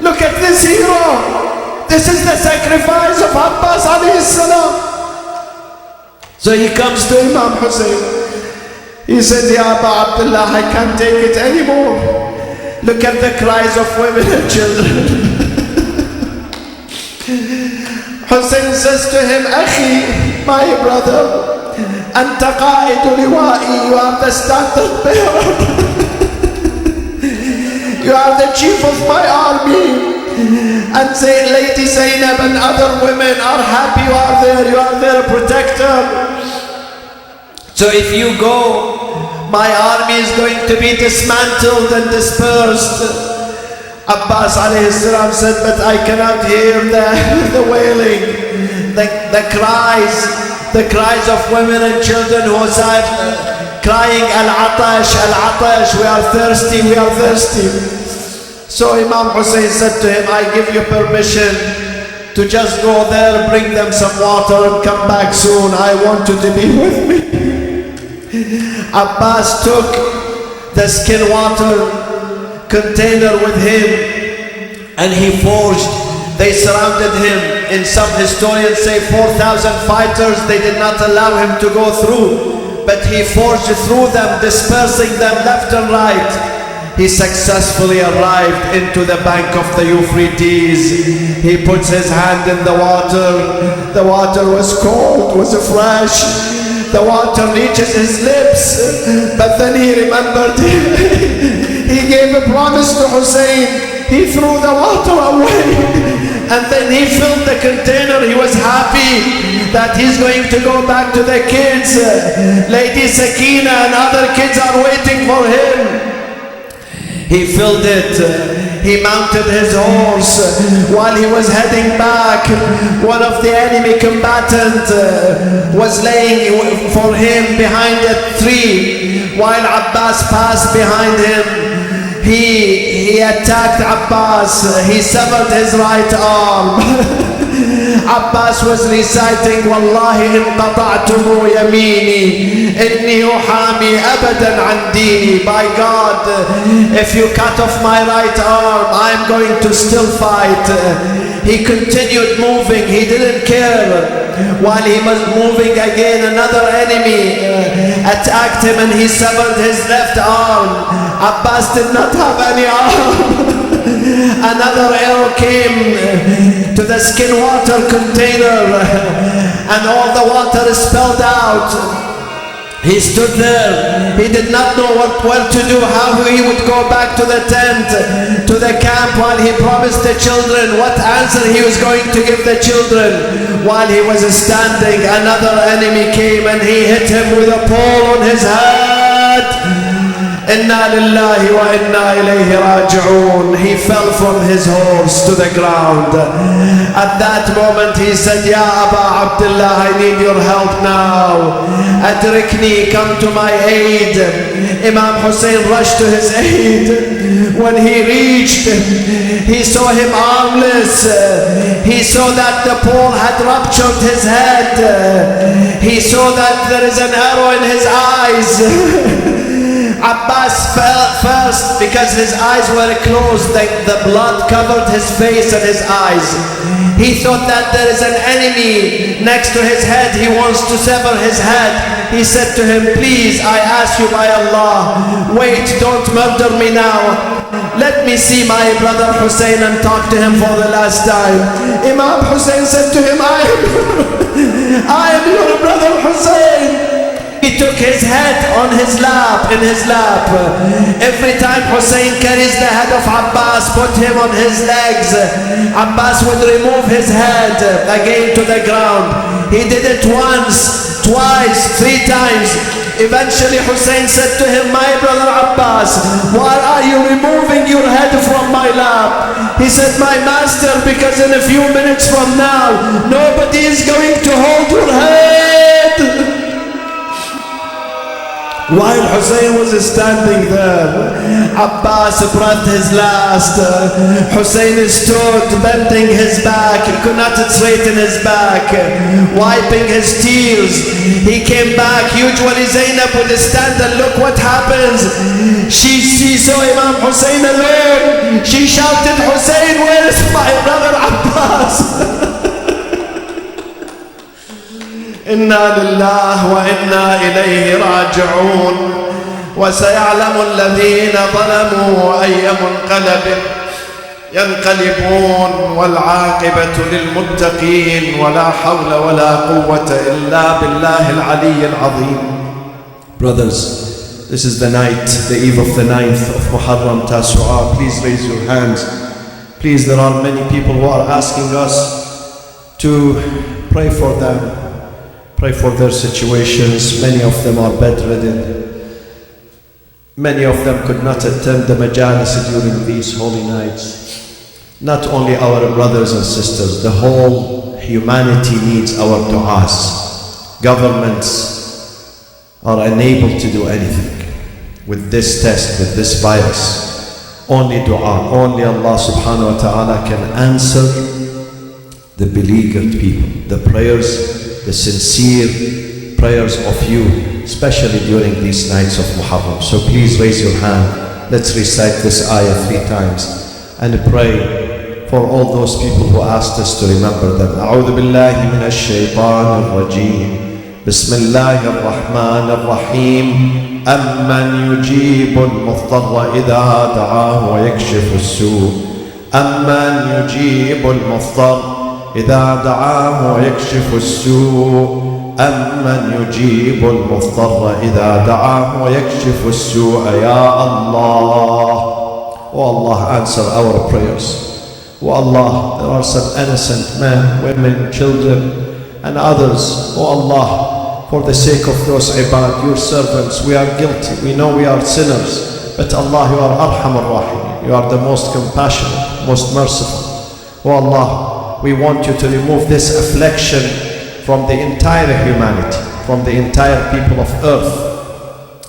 Look at this hero. This is the sacrifice of Abbas alayhi salam. So he comes to Imam Hussein. He said, Ya Aba Abdullah, I can't take it anymore. Look at the cries of women and children. Hussein says to him, Akhi, my brother, Anta qa'idu liwa'i, you are the standard bearer. You are the chief of my army. And say, Lady Zainab and other women are happy you are their protector. So if you go, my army is going to be dismantled and dispersed. Abbas alayhi salam said, but I cannot hear the wailing, the cries of women and children who are crying, Al-Atash, we are thirsty. So Imam Hussein said to him, I give you permission to just go there, bring them some water and come back soon. I want you to be with me. Abbas took the skin water container with him and he forged. They surrounded him. In some historians say 4,000 fighters. They did not allow him to go through, but he forged through them, dispersing them left and right. He successfully arrived into the bank of the Euphrates. He puts his hand in the water. The water was cold, was fresh. The water reaches his lips. But then he remembered, he gave a promise to Hussein. He threw the water away. And then he filled the container. He was happy that he's going to go back to the kids. Lady Sakina and other kids are waiting for him. He filled it. He mounted his horse. While he was heading back, one of the enemy combatant was laying for him behind a tree. While Abbas passed behind him, he attacked Abbas. He severed his right arm. Abbas was reciting, Wallahi in qata'tumu yamini inni uhami abadan an dini. By God, if you cut off my right arm, I'm going to still fight. He continued moving. He didn't care. While he was moving again, another enemy attacked him and he severed his left arm. Abbas did not have any arm. Another arrow came to the skin water container and all the water spilled out. He stood there. He did not know what to do, how he would go back to the tent, to the camp, while he promised the children, what answer he was going to give the children. While he was standing, another enemy came and he hit him with a pole on his head. Inna lillahi wa inna ilayhi raji'un. He fell from his horse to the ground. At that moment he said, Ya Aba Abdullah, I need your help now. Adrikni, come to my aid. Imam Hussein rushed to his aid. When he reached, he saw him armless. He saw that the pole had ruptured his head. He saw that there is an arrow in his eyes. Abbas fell first because his eyes were closed. The blood covered his face and his eyes. He thought that there is an enemy next to his head. He wants to sever his head. He said to him, please, I ask you by Allah, wait, don't murder me now. Let me see my brother Hussein and talk to him for the last time. Imam Hussein said to him, I am your brother Hussein. He took his head on his lap, in his lap. Every time Hussein carries the head of Abbas, put him on his legs, Abbas would remove his head again to the ground. He did it once, twice, 3 times. Eventually Hussein said to him, my brother Abbas, why are you removing your head from my lap? He said, my master, because in a few minutes from now, nobody is going to hold your head. While Hussein was standing there, Abbas breathed his last. Hussein stood, bending his back. He could not straighten his back, wiping his tears. He came back. Usually Zainab would stand and look what happens. She saw Imam Hussein alone. She shouted, Hussein, where is my brother Abbas? إنا لله وإنا إليه راجعون وسيعلم الذين ظلموا أي منقلب ينقلبون والعاقبة للمتقين ولا حول ولا قوة إلا بالله العلي العظيم. Brothers, this is the night, the eve of the 9th of Muharram Tasu'ah. Please raise your hands. Please, there are many people who are asking us to pray for them. Pray for their situations. Many of them are bedridden. Many of them could not attend the majalis during these holy nights. Not only our brothers and sisters, the whole humanity needs our du'as. Governments are unable to do anything with this test, with this virus. Only du'a, only Allah subhanahu wa ta'ala can answer the beleaguered people, the prayers, the sincere prayers of you, especially during these nights of Muharram. So please raise your hand. Let's recite this ayah 3 times and pray for all those people who asked us to remember them. أعوذ بالله من الشيطان الرجيم. بسم الله الرحمن الرحيم. أمن يجيب المضطر إذا دعاه ويكشف السوء. أمن يجيب المضطر إذا دعاه ويكشف السوء. أمن يجيب المضطر إذا دعاه ويكشف السوء. يا Allah. Oh Allah, answer our prayers. Oh Allah, there are some innocent men, women, children and others. Oh Allah, for the sake of those ibad, your servants, we are guilty. We know we are sinners. But Allah, you are Arham Ar-Rahim. You are the most compassionate, most merciful. Oh Allah, we want you to remove this affliction from the entire humanity, from the entire people of earth,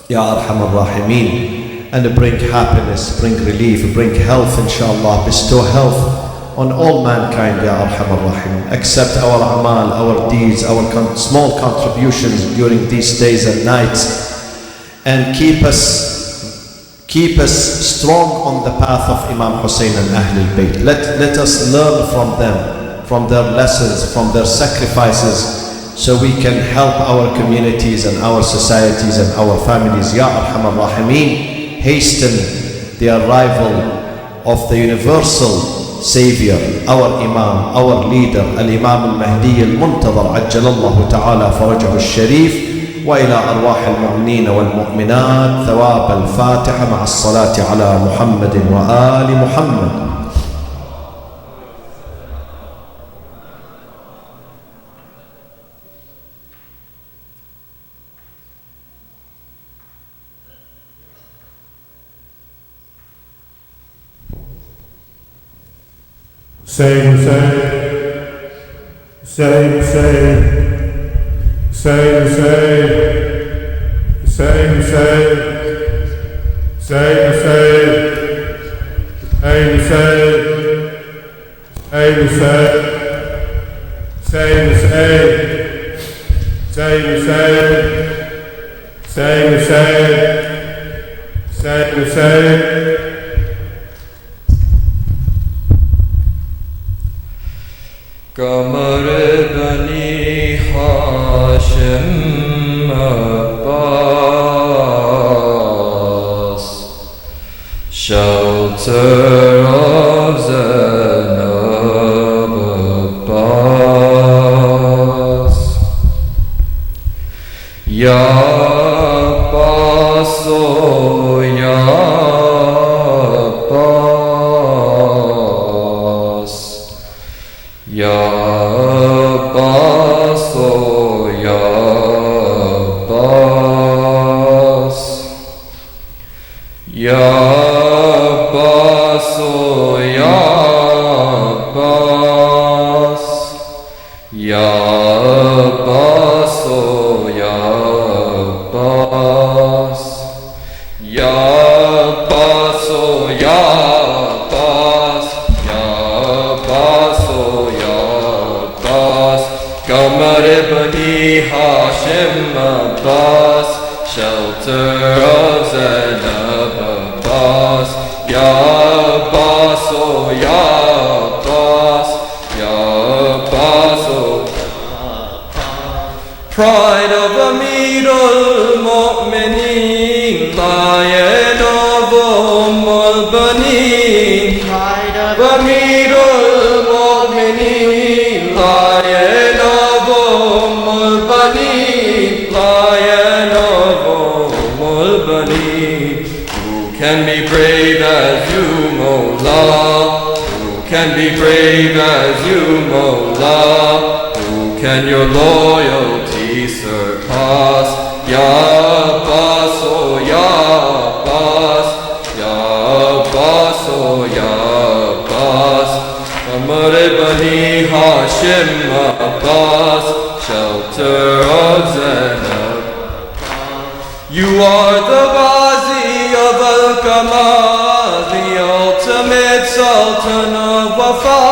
Ya Arham Ar-Rahimeen, and bring happiness, bring relief, bring health, inshallah, bestow health on all mankind, Ya Arham Ar-Rahim. Accept our amal, our deeds, our small contributions during these days and nights, and keep us strong on the path of Imam Hussein and Ahlul Bayt. Let us learn from them, from their lessons, from their sacrifices, so we can help our communities and our societies and our families. Ya Arham Ar-Rahimeen, hasten the arrival of the universal Savior, our Imam, our leader, Al-Imam Al-Mahdi Al-Muntadhar, Ajjalallahu Ta'ala Farajahu Al-Sharif. وإلى أرواح المؤمنين والمؤمنات ثواب الفاتحة مع الصلاة على محمد وآل محمد. Hussein, Hussein, Hussein, Hussein, Hussein, Hussein, Hussein, Hussein, Hussein, Hussein, Hussein, Hussein, Hussein, Hussein, Hussein. Qamar Bani Hashim Abbas, shelter of Zainab Abbas, Ya Abbas, oh Ya Abbas, Ya Abbas, oh Ya Abbas, Ya Abbas, oh Ya Abbas, Ya Abbas, oh Ya Abbas, Ya Abbas, oh Ya Abbas, Ya Abbas, oh Ya Abbas, Qamar Bani Hashim Abbas, shelter of Zainab Abbas, Ya Abbas, oh Ya Abbas, Ya Abbas, oh pride of Amir al-Mu'mineen, Lion of al-Banin, pride of Amir al-Mu'mineen, Lion of al-Banin, Lion of al-Banin. Who can be brave as you, Mawla? Who can be brave as you, Mawla? Who can your loyalty surpass? Ya Abbas, oh Ya Abbas, Ya Abbas, oh Ya Abbas, Qamar Bani Hashim Abbas, shelter of Zainab. You are the Ghazi of Al-Kamal, the ultimate Sultan of Wafa,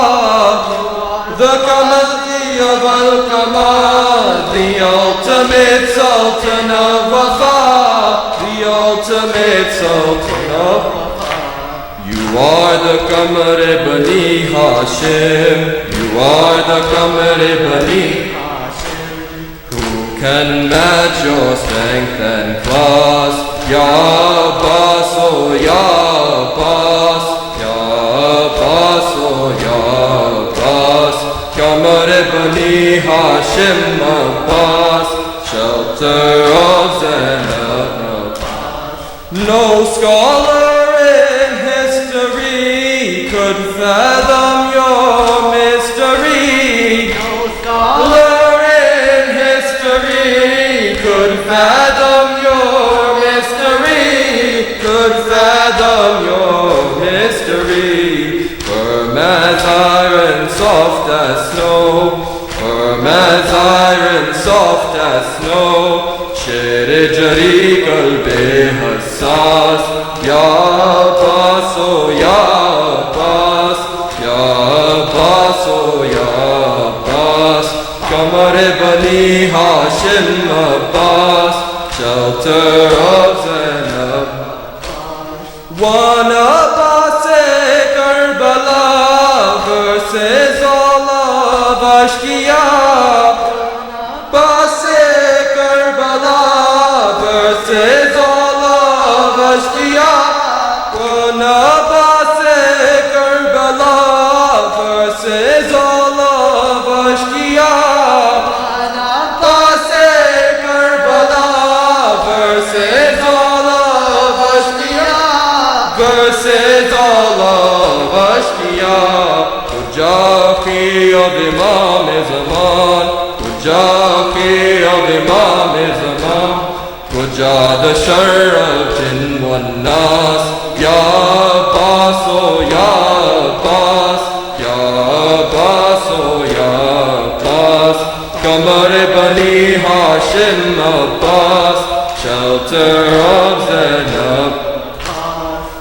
the Kamaldi of Al-Kamal, the ultimate Sultan of Wafa, the ultimate Sultan of Wafa. You are the Qamar Bani Hashim, you are the Qamar Bani Hashim. Who can match your strength and class? Ya Abbas, oh Ya Abbas, Ya Abbas, oh Ya Abbas, Qamar Bani Hashim Abbas, shelter of Zainab Abbas. No scholar in history could fathom your mystery. No scholar in history could fathom your mystery, could fathom iron, soft as snow, firm as iron, soft as snow. Shere jari kalbe hassas, ya Abbas, oh ya Abbas, ya Abbas, oh ya Abbas. Kamar Bani Hashim Abbas, shelter of Zainab. One Abbas Karbala versus all of Ashkiya. Abbas Karbala versus all of Ashkiya. One Abbas Karbala versus all of Ashkiya. Abbas Karbala versus all of Ashkiya. Versus all of Ashkiya. Ujaki of Imam Zaman, Ujaki of Imam Zaman, Uja the Shar of Jinn wan Nas, Ya Abbas, oh Ya Abbas, Ya Abbas, oh Ya Abbas. Kamar Bani Hashim Abbas, shelter of Zainab.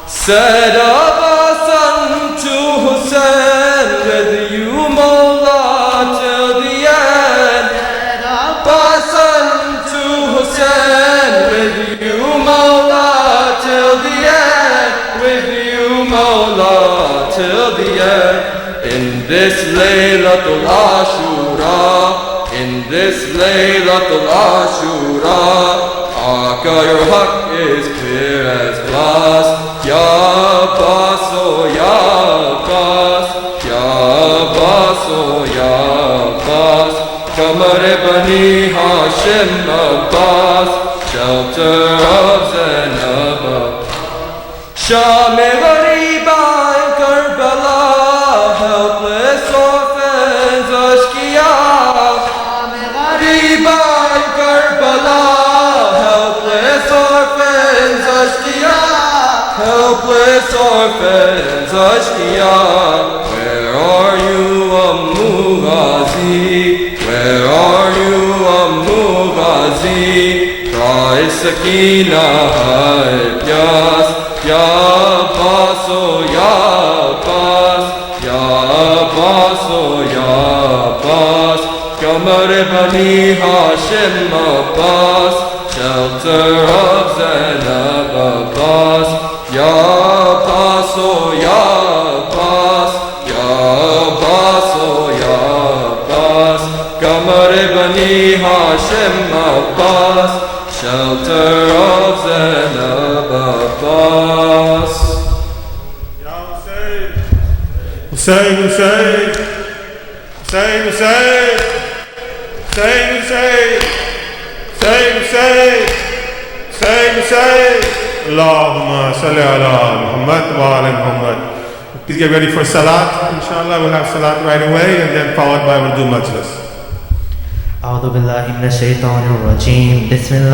Said Abbas unto Hussein, with you Mawla till the end. Abbas unto Hussein, with you Mawla till the end. With you Mawla till the end. In this Laylatul Ashura, in this Laylatul Ashura, Aka, your haqq is clear as glass. Ya Abbas, oh Ya Abbas, Ya Abbas, oh Ya Abbas. Kamar Bani Hashim Abbas, shelter of Zainab. Sham Ghariba in Karbala, helpless orphans Ashkiya. Sham Ghariba in Karbala, helpless orphans Ashkiya. Helpless orphans Ashkiya. Where are you, Ammu Ghazi? Where are you, Ammu Ghazi? Cry Sakina hai pyas. Ya Abbas, oh Ya Abbas, Ya Abbas, oh Ya Abbas. Kamar Bani Hashim Abbas, shelter of Zainab Abbas. Ya Abbas, oh Ya Abbas, Ya Abbas, oh Ya Abbas. Kamar Bani Hashim Abbas, shelter of Zainab Abbas. Ya Hussein, Hussein, Hussein, Hussein, Hussein, Hussein, Hussein, Hussein, Hussein, Hussein. Allahumma salli ala Muhammad wa ala Muhammad. Please get ready for Salat. Inshallah, we'll have Salat right away and then followed by Urdu Majlis. أعوذ بالله من الشيطان الرجيم بسم الله